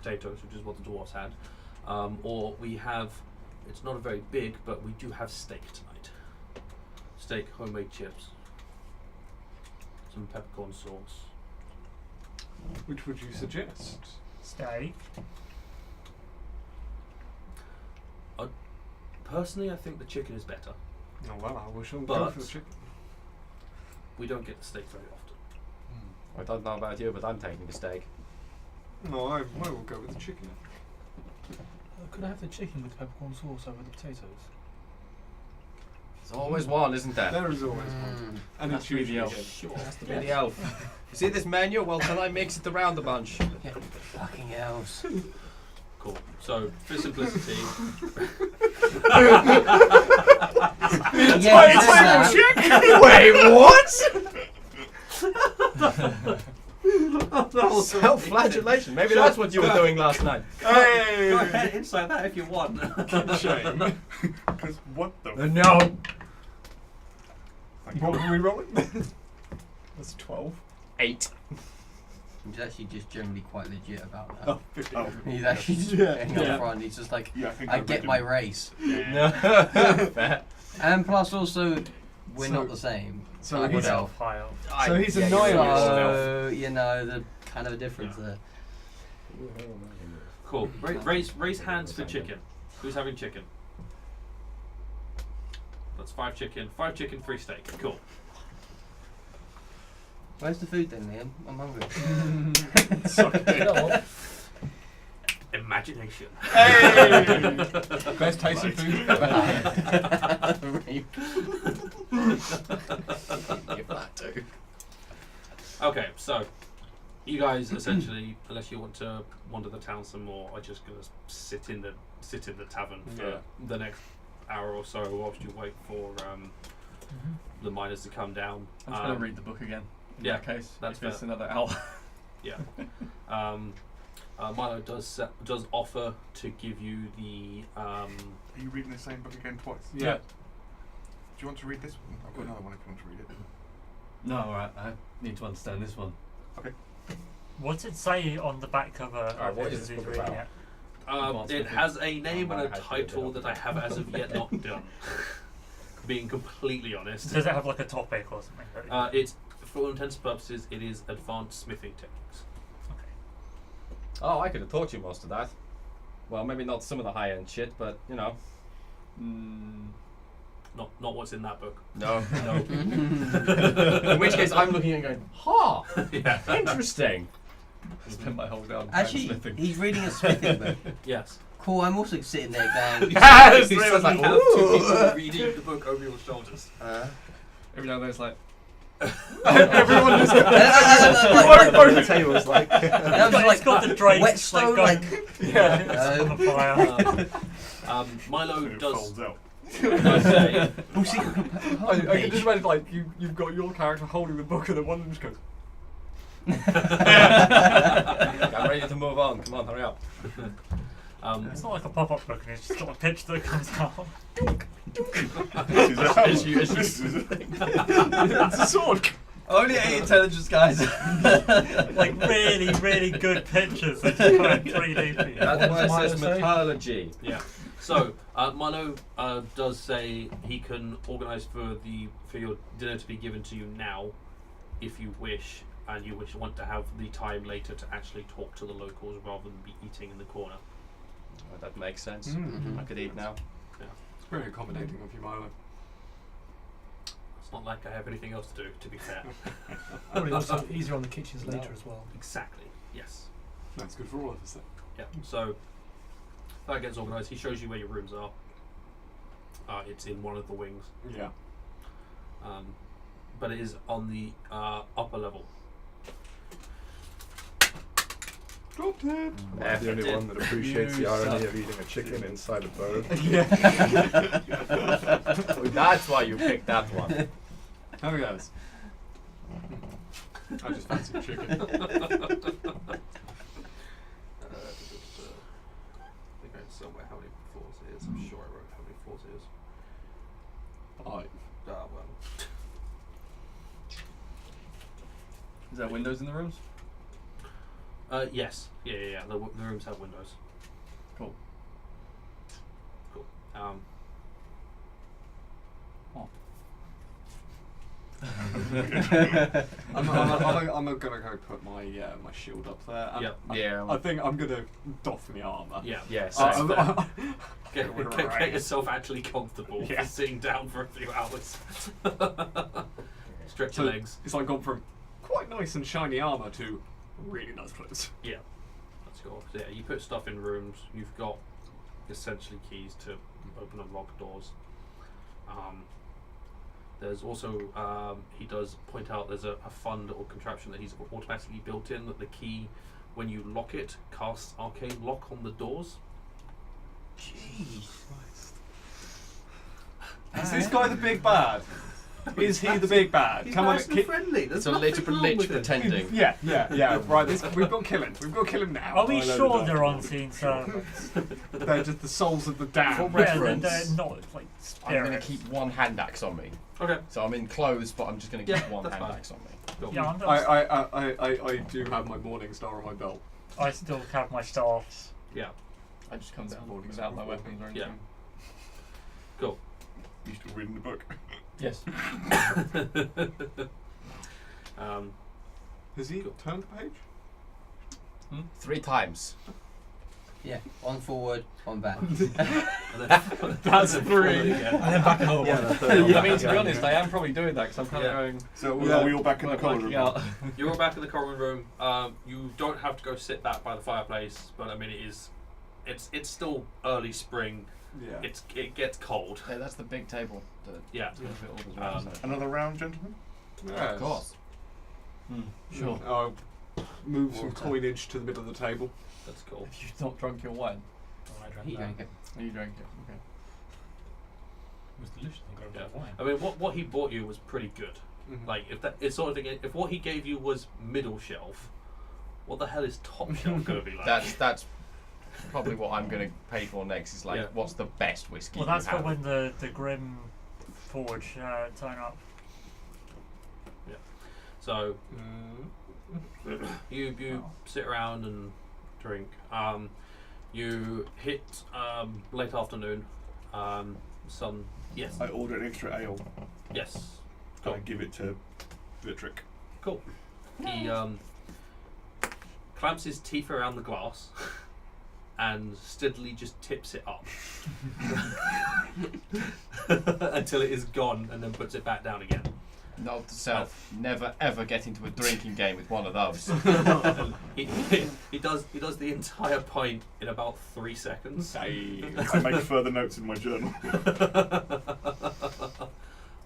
potatoes, which is what the dwarves had. Or we have, it's not a very big, but we do have steak tonight. Steak, homemade chips, some peppercorn sauce. Which would you suggest? Steak. Personally, I think the chicken is better. Oh well, I wish I would go But- for the chicken. We don't get the steak very often. I don't know about you, but I'm taking the steak. No, I will go with the chicken. Could I have the chicken with peppercorn sauce over the potatoes? There's always one, isn't there? There is always one. And Has it's to be the usually elf. him. Sure, has to be the elf. You see this menu? Well, can I mix it around a bunch? Yeah, fucking elves. Cool. So, for simplicity, Yeah, Wait, what? Self-flagellation. Maybe that's what you were doing last night. Hey! go ahead inside that if you want. Shame. Because what the No. What were we rolling? That's 12. 8. He's actually just generally quite legit about that. Oh, 15. Oh. He's actually just getting Yeah. up front. He's just like, Yeah, I think I get my race. Fair. And plus also, we're So- not the same. So I'm he's an elf. High elf. So he's a yeah, nihilist. you're right. So, you know, the kind of a difference there. Cool. Raise hands for chicken. Who's having chicken? That's 5 chicken. 5 chicken, 3 steak. Cool. Where's the food then, Liam? I'm hungry. Suck a dick. Imagination. Hey! Best tasting food ever had. Give that too. Okay, so you guys essentially, unless you want to wander the town some more, are just gonna sit in the tavern for Yeah. the next hour or so whilst you wait for the miners to come down. I'm just going to read the book again. In yeah, that case, that's if it's fair. another hour. Yeah. Milo does offer to give you the Are you reading the same book again twice? Yeah. Do you want to read this one? I've got another one if you want to read it. No, alright, I need to understand this one. What's it say on the back cover? Alright, of what it is as this he's book reading about? It has a name and a title that I have as of yet not done. Being completely honest. Does it have like a topic or something? It's, for all intents and purposes, it is advanced smithing techniques. Oh, I could have taught you most of that. Well, maybe not some of the high-end shit, but you know. Not what's in that book. No, no. In which case, I'm looking and going, "Ha! Yeah. Interesting." I spent my whole day on Actually, smithing. he's reading a smithing book. Yes. Cool, I'm also sitting there going... Yes, You it was like, suddenly have two "Ooh." people reading the book over your shoulders. Every now and then it's like, Everyone just Like, the tables like. that was It's got the Drake Whetstone, like, yeah. on the fire. Milo It does folds out. say, We'll see. I can just imagine like you've got your character holding the book and then one of them just goes. I'm ready to move on. Come on, hurry up. It's not like a pop-up book, and it's just got a pitch that comes out. This is a hammer. Issue. This is a thing. It's a sword. only 8 intelligence guys. Like really, really good pictures. They just put in 3D for you. That's why it Milo says say? metallurgy. yeah. So Milo does say he can organise for your dinner to be given to you now, if you wish, and you want to have the time later to actually talk to the locals rather than be eating in the corner. Oh, that makes sense. Mhm. I could eat now. It's very accommodating of you, Milo. It's not like I have anything else to do, to be fair. Probably also easier on the kitchens later as well. Exactly. Yes. That's good for all of us then. Yeah. So that gets organised. He shows you where your rooms are. It's in one of the wings, Yeah. but it is on the upper level. Dropped it. I'm the only one that appreciates the irony of eating a chicken inside a bird. Oh, that's why you picked that one. How it goes. I just fancy chicken. I think I had somewhere how many floors it is. I'm sure I wrote how many floors it is. Well. Is there windows in the rooms? Yes. Yeah. The rooms have windows. Cool. I'm gonna go put my my shield up there. And Yep. I think I'm gonna doff my armour. Yeah. Yes. Get yourself actually comfortable Yeah. for sitting down for a few hours. Stretch So your legs. it's like gone from quite nice and shiny armour to really nice clothes. Yeah. That's cool. So yeah, you put stuff in rooms. You've got essentially keys to open and lock doors. There's also, he does point out there's a fun little contraption that he's automatically built in, that the key, when you lock it, casts arcane lock on the doors. Jeez. Is this guy the big bad? Is he the big bad? He's Come on, nice and friendly. There's It's a nothing little wrong lich with him. pretending. Yeah. Right, we've got to kill him. We've got to kill him now. Are we I know sure the they're dark on scene servants? They're just the souls of the damned. For Yeah, they're reference, not like I'm going to spirits. keep one hand axe on me. Okay. So I'm in clothes, but I'm just going to keep Yeah, one that's hand fine. axe on me. Cool. Yeah, I do have my morning star on my belt. I still have my staffs. Yeah. I just come down Morning without my sun. weapons or anything. Yeah. Cool. You still reading the book? Yes. Has he Cool. turned the page? 3 times. Yeah, one forward, one back. And then That's and then 3. forward again. And then back another one. I mean, to be honest, I am probably doing that because I'm kind of Yeah. going. So Yeah. are we all back in the working common room? out. You're all back in the common room. You don't have to go sit back by the fireplace, but I mean it's still early spring. Yeah. It gets cold. Yeah, that's the big table. Yeah. Another round, gentlemen? Of course. Sure. I'll move some Water. coinage to the middle of the table. That's cool. Have you not drunk your wine? He drank it. Oh, you drank it. Okay. It was delicious. I got a bit of wine. I mean, what he bought you was pretty good. Mhm. Like, if that it's sort of thing, if what he gave you was middle shelf, what the hell is top shelf gonna be like? That's probably what I'm going to pay for next. Is like, Yeah. what's the best whiskey Well, that's you for have? when the Grimforge turn up. So you sit around and drink. You hit late afternoon. Sun. Yes. I order an extra ale. Yes. And I give it to Vitric. Cool. He clamps his teeth around the glass and steadily just tips it up until it is gone, and then puts it back down again. Note to self: never ever get into a drinking game with one of those. He does the entire pint in about 3 seconds. I make further notes in my journal.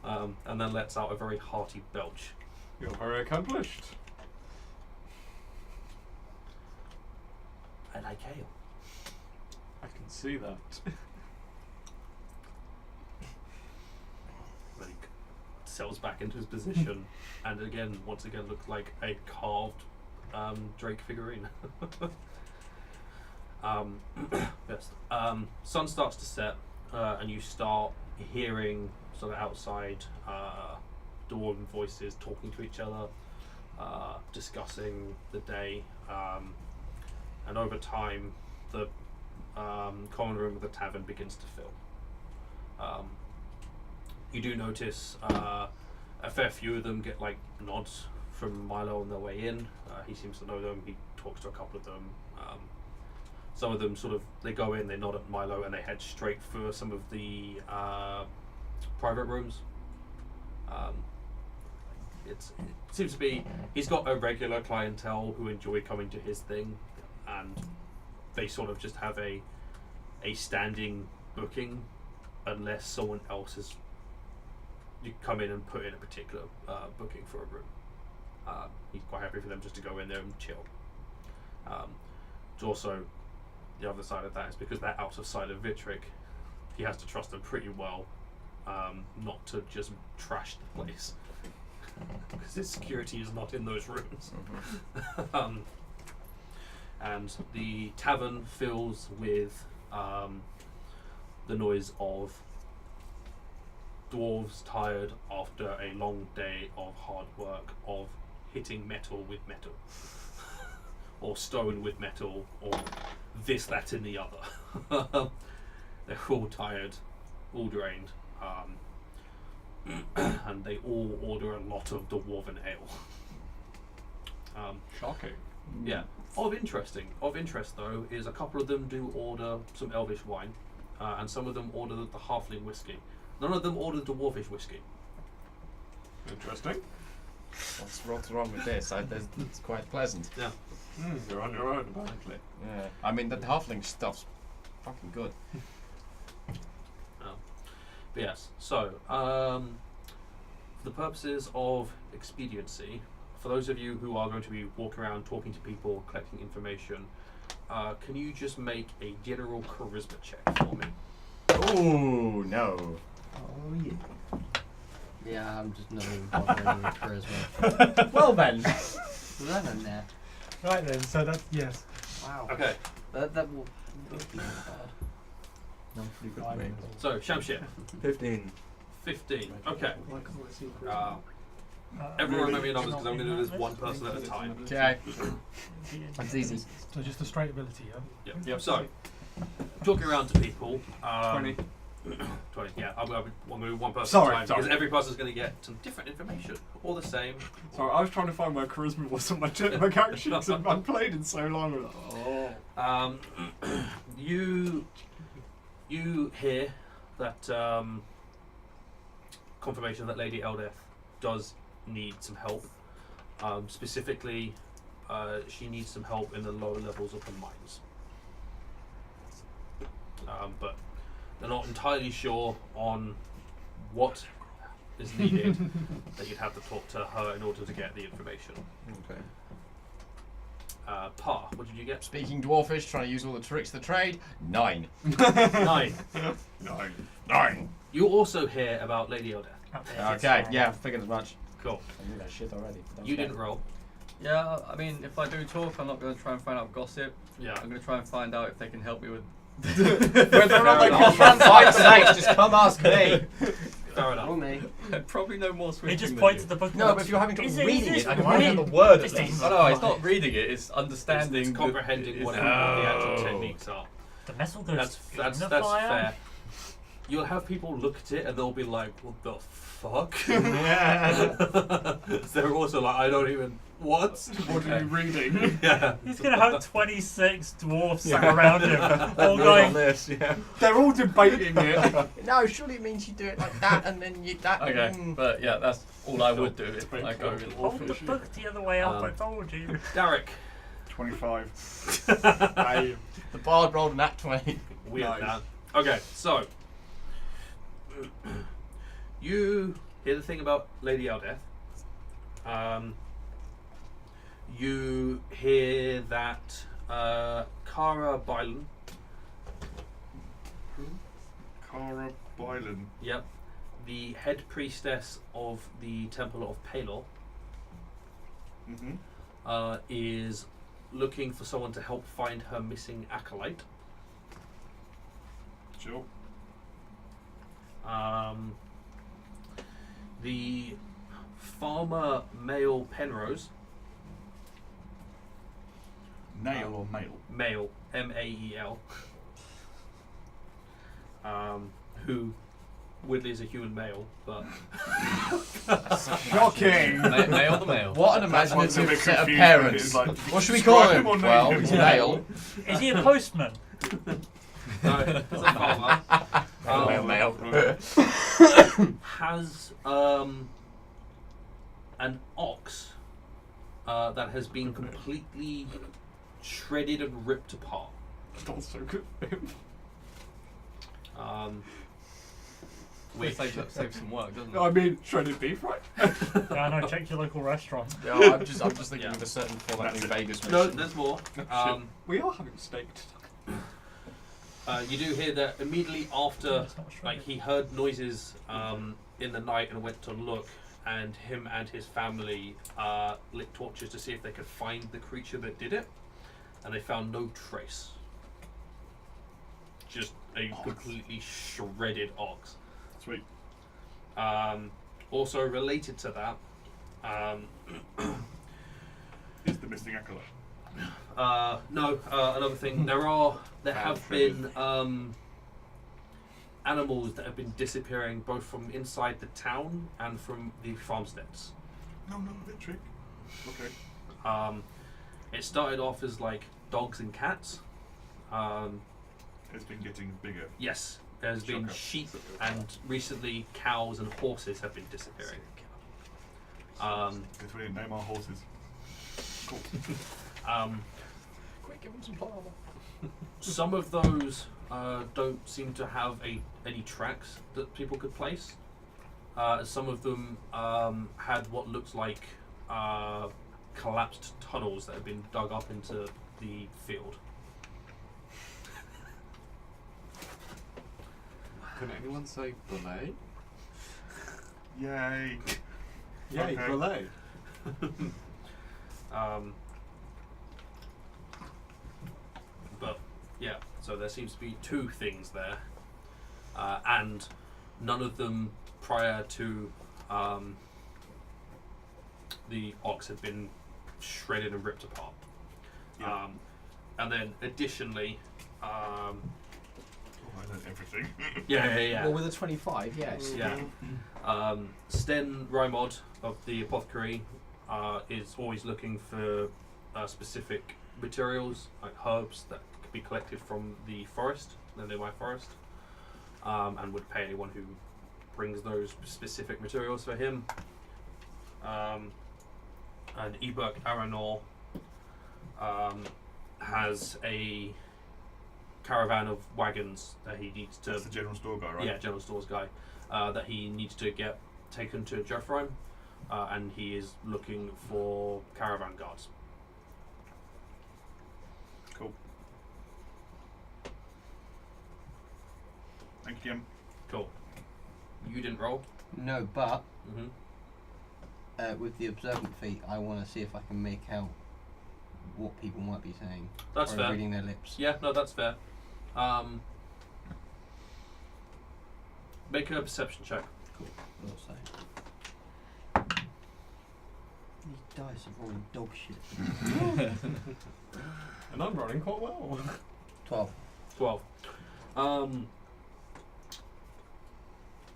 And then lets out a very hearty belch. You're very accomplished. I like ale. I can see that. Like, settles back into his position, and once again looks like a carved Drake figurine. Yes. Sun starts to set, and you start hearing sort of outside dwarven voices talking to each other, discussing the day, and over time the common room of the tavern begins to fill. You do notice a fair few of them get like nods from Milo on their way in. He seems to know them. He talks to a couple of them. Some of them they go in, they nod at Milo, and they head straight for some of the private rooms. It seems to be, he's got a regular clientele who enjoy coming to his thing, and they sort of just have a standing booking unless someone else has you come in and put in a particular booking for a room. He's quite happy for them just to go in there and chill. It's also, the other side of that is because they're out of sight of Vitric, he has to trust them pretty well not to just trash the place. Because his security is not in those rooms. And the tavern fills with the noise of dwarves tired after a long day of hard work, of hitting metal with metal, or stone with metal, or this, that, and the other. They're all tired, all drained, and they all order a lot of dwarven ale. Shocking. Yeah. Of interest though is a couple of them do order some elvish wine, and some of them order the halfling whiskey. None of them order the dwarfish whiskey. Interesting. What's wrong with this? It's quite pleasant. Yeah. You're on your own, apparently. Yeah. I mean, the halfling stuff's fucking good. But yes, so for the purposes of expediency, for those of you who are going to be walking around talking to people, collecting information, can you just make a general charisma check for me? Oh no. Oh yeah. Yeah, I'm just not even bothering with charisma. Well then. 11 there. Right then, so that's yes. Wow. Okay, That will be not bad. No, pretty good to me. so Shamshir, 15. 15. Okay. Uh, Everyone remember your numbers because I'm going to do this one person at a time. Okay. That's easy. So just a straight ability, yeah? Yep. So, talking around to people. 20. 20, yeah. I'll go one person Sorry, at a time because every person's going to get some different information, all the same. Sorry, I was trying to find where charisma was on my character sheets, and I've played in so long. You hear that confirmation that Lady Eldeth does need some help. Specifically, she needs some help in the lower levels of the mines. But they're not entirely sure on what is needed. That you'd have to talk to her in order to get the information. Okay. Parr, what did you get? Speaking dwarfish, trying to use all the tricks of the trade. 9. 9. 9. You also hear about Lady Eldeth. Okay, yeah, figured as much. Cool. I knew that shit already. That was You bad. didn't roll. Yeah, I mean, if I do talk, I'm not going to try and find out gossip. Yeah. I'm going to try and find out if they can help me with. Whether or not they can run fight snakes, just come ask me. Fair enough. Or me. I'd probably know more He switching just than points you. to the book. No, but if you're having trouble Is it- reading is it, I this can write down the real? word at This least. is- Oh no, it's not reading it, it's understanding. It's comprehending the, whatever the actual Oh. techniques are. The metal goes That's in the fire. fair. You'll have people look at it and they'll be like, "What the fuck?" They're also like, "I don't even what? What are you reading? Yeah. He's gonna have 26 dwarfs sat around him, all On going. this, yeah. They're all debating it. No, surely it means you do it like that and then you that. Okay, but yeah, that's all I would do if I go in. Hold the book the other way up. I told you. Darek. 25. The bard rolled an nat 20. Weird Nice. that. Okay, so you hear the thing about Lady Eldeth. You hear that Cara Bylan. Cara Bylan. Yep, the head priestess of the Temple of Pelor, is looking for someone to help find her missing acolyte. Sure. The farmer Male Penrose, Nail or male? Male, M-A-E-L, who weirdly is a human male, but Shocking. Male the male. What an That's what's a imaginative bit set of confusing, parents. is like, What should we call describe him? him or name Well, him? he's male. Is he a postman? no, it's a farmer. Male. Has an ox that has been completely shredded and ripped apart. That's so good for him. Which Saves some work, doesn't it? I mean, shredded beef, right? Yeah, I know. Check your local restaurant. Yeah, I'm just thinking Yeah. of a certain format in Vegas. no, mission. there's more. We are having steak. You do hear that immediately after, It's not shredded. like he heard noises in the night and went to look, and him and his family lit torches to see if they could find the creature that did it, and they found no trace. Just a completely shredded ox. Sweet. Also related to that, Is the missing acolyte? another thing. There have been animals that have been disappearing both from inside the town and from the farmsteads. No, a bit trick. Okay. It started off as like dogs and cats. It's been getting bigger. Yes, there's been Shocker. sheep, and recently cows and horses have been disappearing. Guess we didn't name our horses. Cool. Quick, give him some flour. Some of those don't seem to have any tracks that people could place. Some of them had what looks like collapsed tunnels that have been dug up into the field. Can anyone say belay? Yay. Yay, Okay. belay. But yeah, so there seems to be two things there, and none of them prior to the ox had been shredded and ripped apart. Yeah. And then additionally, Oh, I know everything. yeah. Well, with a 25, yes. Yeah. Sten Rymod of the apothecary is always looking for specific materials, like herbs that could be collected from the forest, the nearby forest, and would pay anyone who brings those specific materials for him. And Eberk Aranor has a caravan of wagons that he needs to. That's the general store guy, right? Yeah, general stores guy. That he needs to get taken to Jeffrime, and he is looking for caravan guards. Cool. Thank you, Jim. Cool. You didn't roll. No, but Mm-hmm. with the observant feat, I want to see if I can make out what people might be saying. That's or fair. reading their lips. Yeah, no, that's fair. Make a perception check. Cool. We'll say. These dice are rolling dog shit. And I'm running quite well. 12. 12.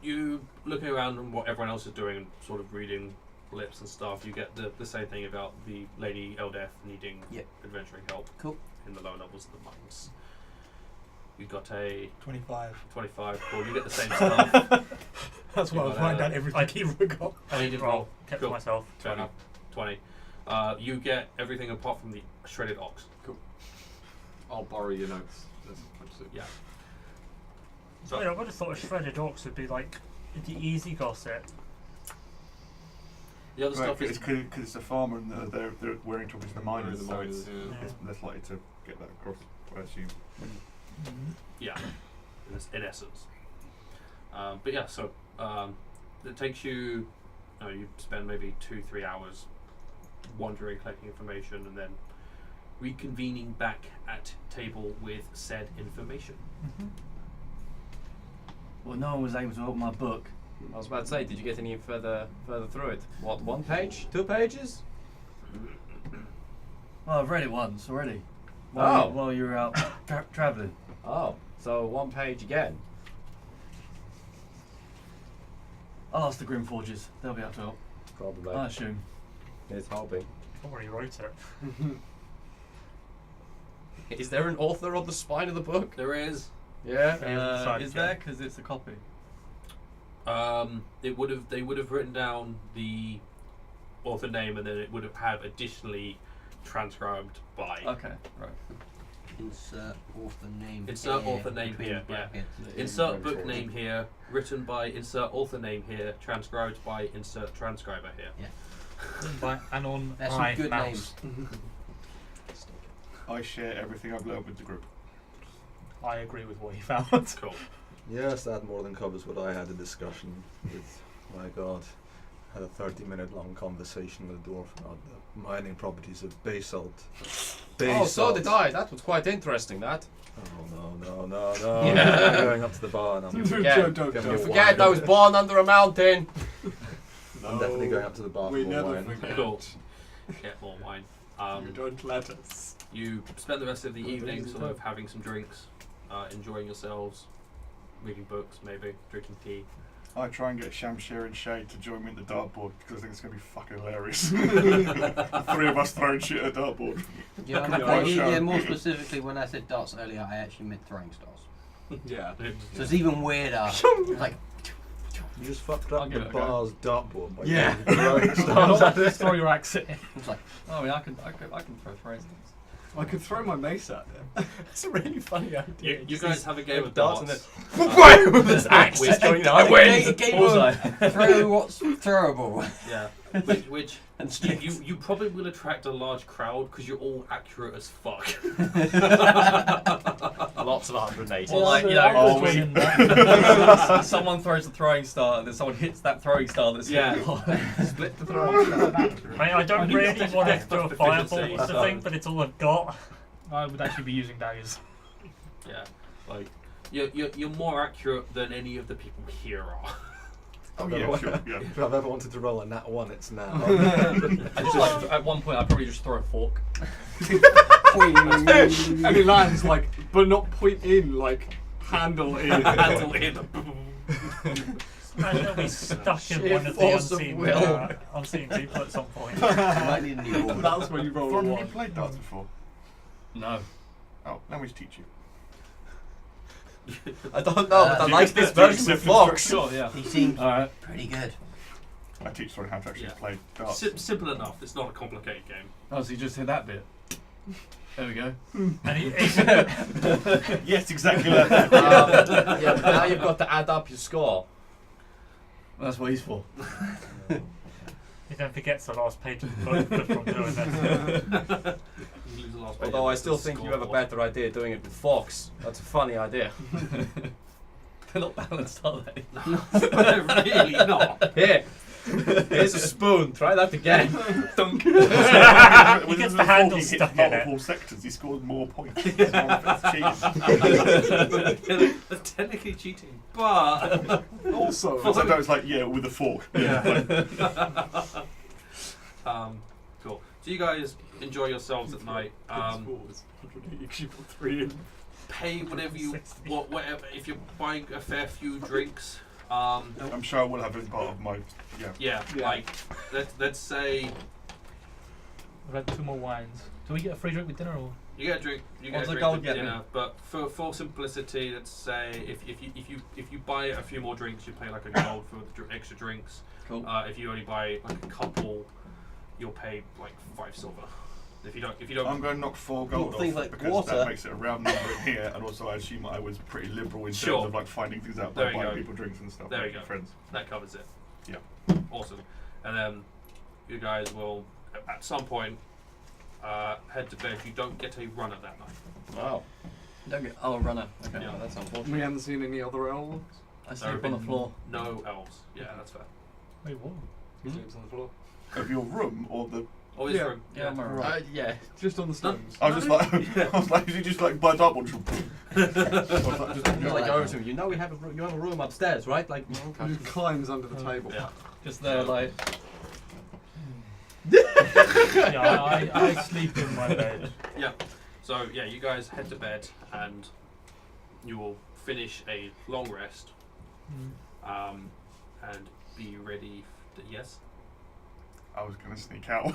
You looking around and what everyone else is doing and sort of reading lips and stuff, you get the same thing about the Lady Eldeth needing adventuring help in the lower levels of the mines. You got a 25. Cool, you get the same stuff. That's why I was writing down everything he forgot. I didn't roll. Kept to myself. Fair enough. 20. You get everything apart from the shredded ox. Cool. I'll borrow your notes. Yeah. So I would have thought a shredded ox would be like the easy gossip. The other stuff is because it's a farmer and they're wearing towards the miners, the so miners, it's less likely to get that across, I assume. Yeah, in essence. But yeah, so it takes you. You spend maybe 2-3 hours wandering, collecting information, and then reconvening back at table with said information. Well, no one was able to open my book. I was about to say, did you get any further through it? What, 1 page? 2 pages? Well, I've read it once already. Oh. While you were out travelling. Oh, so 1 page again. I'll ask the Grimforges. They'll be able to help. Probably. I assume. He's hoping. I already wrote it. Is there an author on the spine of the book? There is. Yeah. Is there? Because it's a copy. They would have written down the author name, and then it would have additionally transcribed by. Okay, right. Insert author name. Insert here, author name between here. Yeah. brackets. Insert book name here. Written by insert author name here. Transcribed by insert transcriber here. Yeah. By Anon That's some I good Mouse. names. I share everything I've learned with the group. I agree with what he found. Cool. Yes, that more than covers what I had a discussion with. My God, had a 30-minute long conversation with a dwarf about the mining properties of basalt. Oh, so did I. That was quite interesting. That. Oh no! Yeah. I'm going up to the bar and I'm You forget wine. I was born under a mountain. I'm definitely going up to the bar for We more never wine. forget. Cool. Get more wine. You don't let us. You spend the rest of the evening sort of having some drinks, enjoying yourselves, reading books, maybe drinking tea. I try and get Shamshir and Shay to join me in the dartboard because I think it's going to be fucking hilarious. 3 of us throwing shit at a dartboard. Yeah, more specifically, when I said darts earlier, I actually meant throwing stars. Yeah. So it's even weirder. It's like, You just fucked I'll up give the it a go. bar's dartboard by Yeah. throwing stars at it. Throw your axe at him. it's like Oh, I mean, I can throw things. I could throw my mace at them. It's a really funny idea. You guys have a game of darts darts. with this axe. I win. a game of throw what's throwable. Yeah. Which And you probably will attract a large crowd because you're all accurate as fuck. Lots of 180. Or like, you know, someone throws a throwing star and then someone hits that throwing star that's Split the throwing star. I don't need really to want to test do a the fireball efficiency, with the so- thing, but it's all I've got. I would actually be using daggers. Yeah. Like you're more accurate than any of the people here are. Oh yeah, sure, yeah. If I've ever wanted to roll a nat 1, it's now. I just like, at one point I'd probably just throw a fork. And it lands like, but not point in, like handle in. Handle in. Imagine it'll be stuck in Sheer one of the force of unseen, will. unseen people at some point. might need a new board. That's when you roll a Have you 1. played darts before? No. Oh, let me teach you. I don't know, but I like this do you version of accept Fox. Sure, yeah. He seemed Alright. pretty good. I teach someone how to actually Yeah. play darts. Simple enough. It's not a complicated game. Oh, so you just hit that bit. There we go. And he, Yes, exactly like that. Yeah, but now you've got to add up your score. That's what he's for. he then forgets the last page of the book from doing that. You lose the last page Although of I the still think you have a scoreboard. better idea doing it with Fox. That's a funny idea. They're not balanced, are they? They're really not. Here, here's a spoon. Try that again. Dunk. He gets the handle hits stuck in it. multiple sectors, he scores more points. That's cheating. That's technically cheating, but Also, Sometimes it's like, yeah, with a fork. cool. So you guys enjoy yourselves at night. Pay whatever you want, whatever. If you're buying a fair few drinks, I'm sure I will have been part of my. yeah. Like let's say We've had 2 more wines. Do we get a free drink with dinner or? you get a drink. You get What's a the drink gold with get me? dinner. But for simplicity, let's say if you buy a few more drinks, you pay like a gold for the extra drinks. Cool. If you only buy like a couple, you'll pay like 5 silver. If you don't, I'm going to knock 4 gold off Things like because water. that makes it a round number in here, and also I assume I was pretty liberal in Sure. terms of like finding things out There by you buying go. people drinks and stuff. There you making go. Friends. that covers it. Yeah. Awesome. And then you guys will at some point head to bed. You don't get a runner that night. Wow. Don't get. Oh, a runner. Okay, Yeah. well, that's unfortunate. We haven't seen any other elves. I There sleep have on the been floor. No elves. Yeah, that's fair. Wait, what? He sleeps on the floor. Of your room or the. Oh, it's Yeah. room. Yeah, I'm alright. Right. Yeah. Just on the stones. I was just like, I was like, is he just like by dartboard? You're like over to me. You know we have you have a room upstairs, right? Like He just climbs under the table. Yeah. just there, like. Yeah, I sleep in my bed. Yeah. So yeah, you guys head to bed and you will finish a long rest. And be ready. Yes. I was gonna sneak out.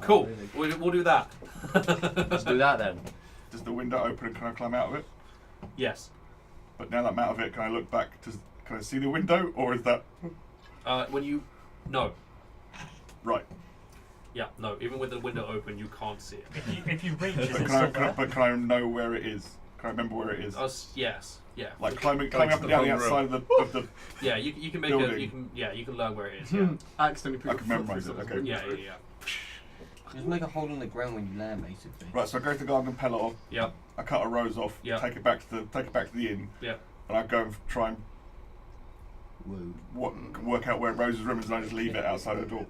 Cool. really? We'll do that. Let's do that then. Does the window open and can I climb out of it? Yes. But now that I'm out of it, can I look back? Can I see the window, or is that When you no. right? Yeah. No. Even with the window open, you can't see it. If you reach, is But it can I, still there? but can I know where it is? Can I remember where it is? Yes. Yeah. Like climbing Going up to and the down the front outside of the. Yeah. You can make Building. you can learn where it is. Yeah. Accidentally put I your can foot memorise through it, something. okay. Yeah. Just make a hole in the ground when you land, basically. Right, so I go to the garden and Pelor. Yeah. I cut a rose off. Yeah. Take it back to the inn. Yeah. And I go and try and Whoa. work out where Rose's room is, and I just leave it outside her door.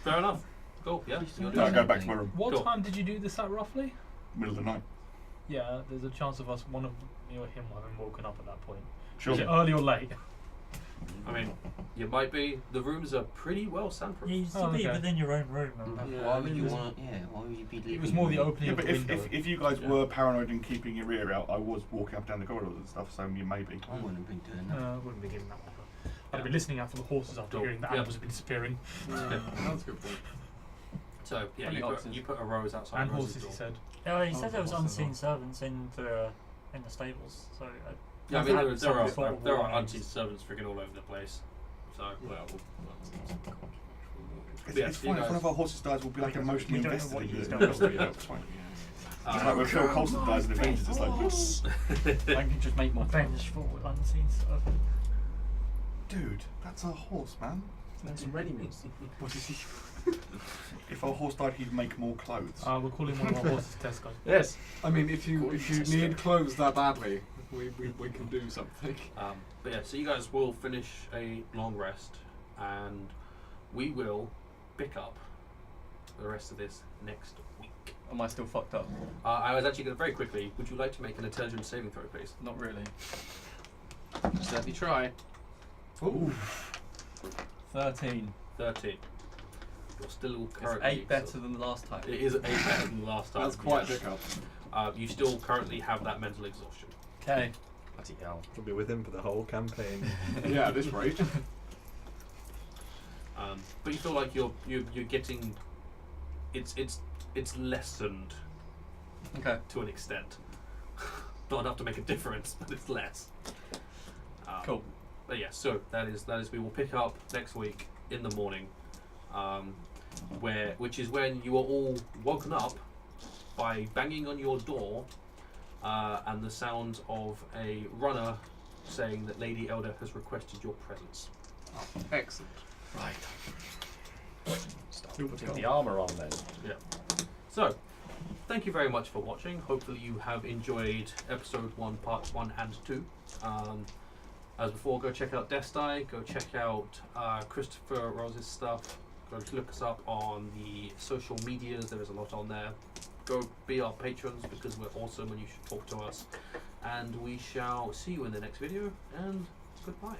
Fair enough. Cool. Yeah. You'll do Then I that. go back to my room. What Cool. time did you do this at roughly? Middle of the night. Yeah, there's a chance of us, one of me or him, having woken up at that point. Sure. Is it early or late? I mean, you might be. The rooms are pretty well soundproof. You used to Oh, be okay. within your own room. Yeah, Why I would mean, you there's- want? Yeah. Why would you be leaving? It was more the your room? opening Yeah, of but the if, window. if you guys Yeah. were paranoid and keeping your ear out, I was walking up and down the corridors and stuff, so you maybe. I wouldn't have been doing that. I wouldn't be giving that one. I'd be listening out for the horses after Cool. hearing that Yeah. animals have been disappearing. That's a good point. So yeah, Only you oxes. put a rose outside And Rose's horses, he door. said. Yeah, he Oh, said there was horses unseen are- servants in the stables. So Yeah, I I've mean had there some are sort of there are warnings. unseen servants freaking all over the place. So It's, Yeah, it's you fine. If guys- one of our horses dies, we'll be like We don't- emotionally we don't know invested what in he's it. done. Yeah, it's fine. Just like when Phil Coulson dies in Avengers, it's like, I can just make more friends. vengeful unseen servant. dude, that's a horse, man. Make some ready meals. What is he? If our horse died, he'd make more clothes. We're calling one of our horses Tesco. Yes. I mean, if you need clothes that badly, we can do something. But yeah, so you guys will finish a long rest, and we will pick up the rest of this next week. Am I still fucked up? I was actually going to very quickly. Would you like to make an intelligence saving throw, please? Not really. Certainly try. Ooh. 13. 13. You're still It's currently 8 better than the last time. It is 8 better than the last time. That's quite a yes. pickup. You still currently have that mental exhaustion. Okay. Bloody hell. We'll be with him for the whole campaign. Yeah, at this rate. But you feel like you're getting it's lessened Okay. to an extent. Not enough to make a difference, but it's less. Cool. But yeah, so that is we will pick up next week in the morning, which is when you are all woken up by banging on your door, and the sound of a runner saying that Lady Elder has requested your presence. Excellent. Right. Start putting the armour on then. So, thank you very much for watching. Hopefully you have enjoyed episode 1, part 1 and 2. As before, go check out Destai, go check out Christopher Rose's stuff, go look us up on the social medias, there is a lot on there. Go be our patrons because we're awesome and you should talk to us. And we shall see you in the next video, and goodbye.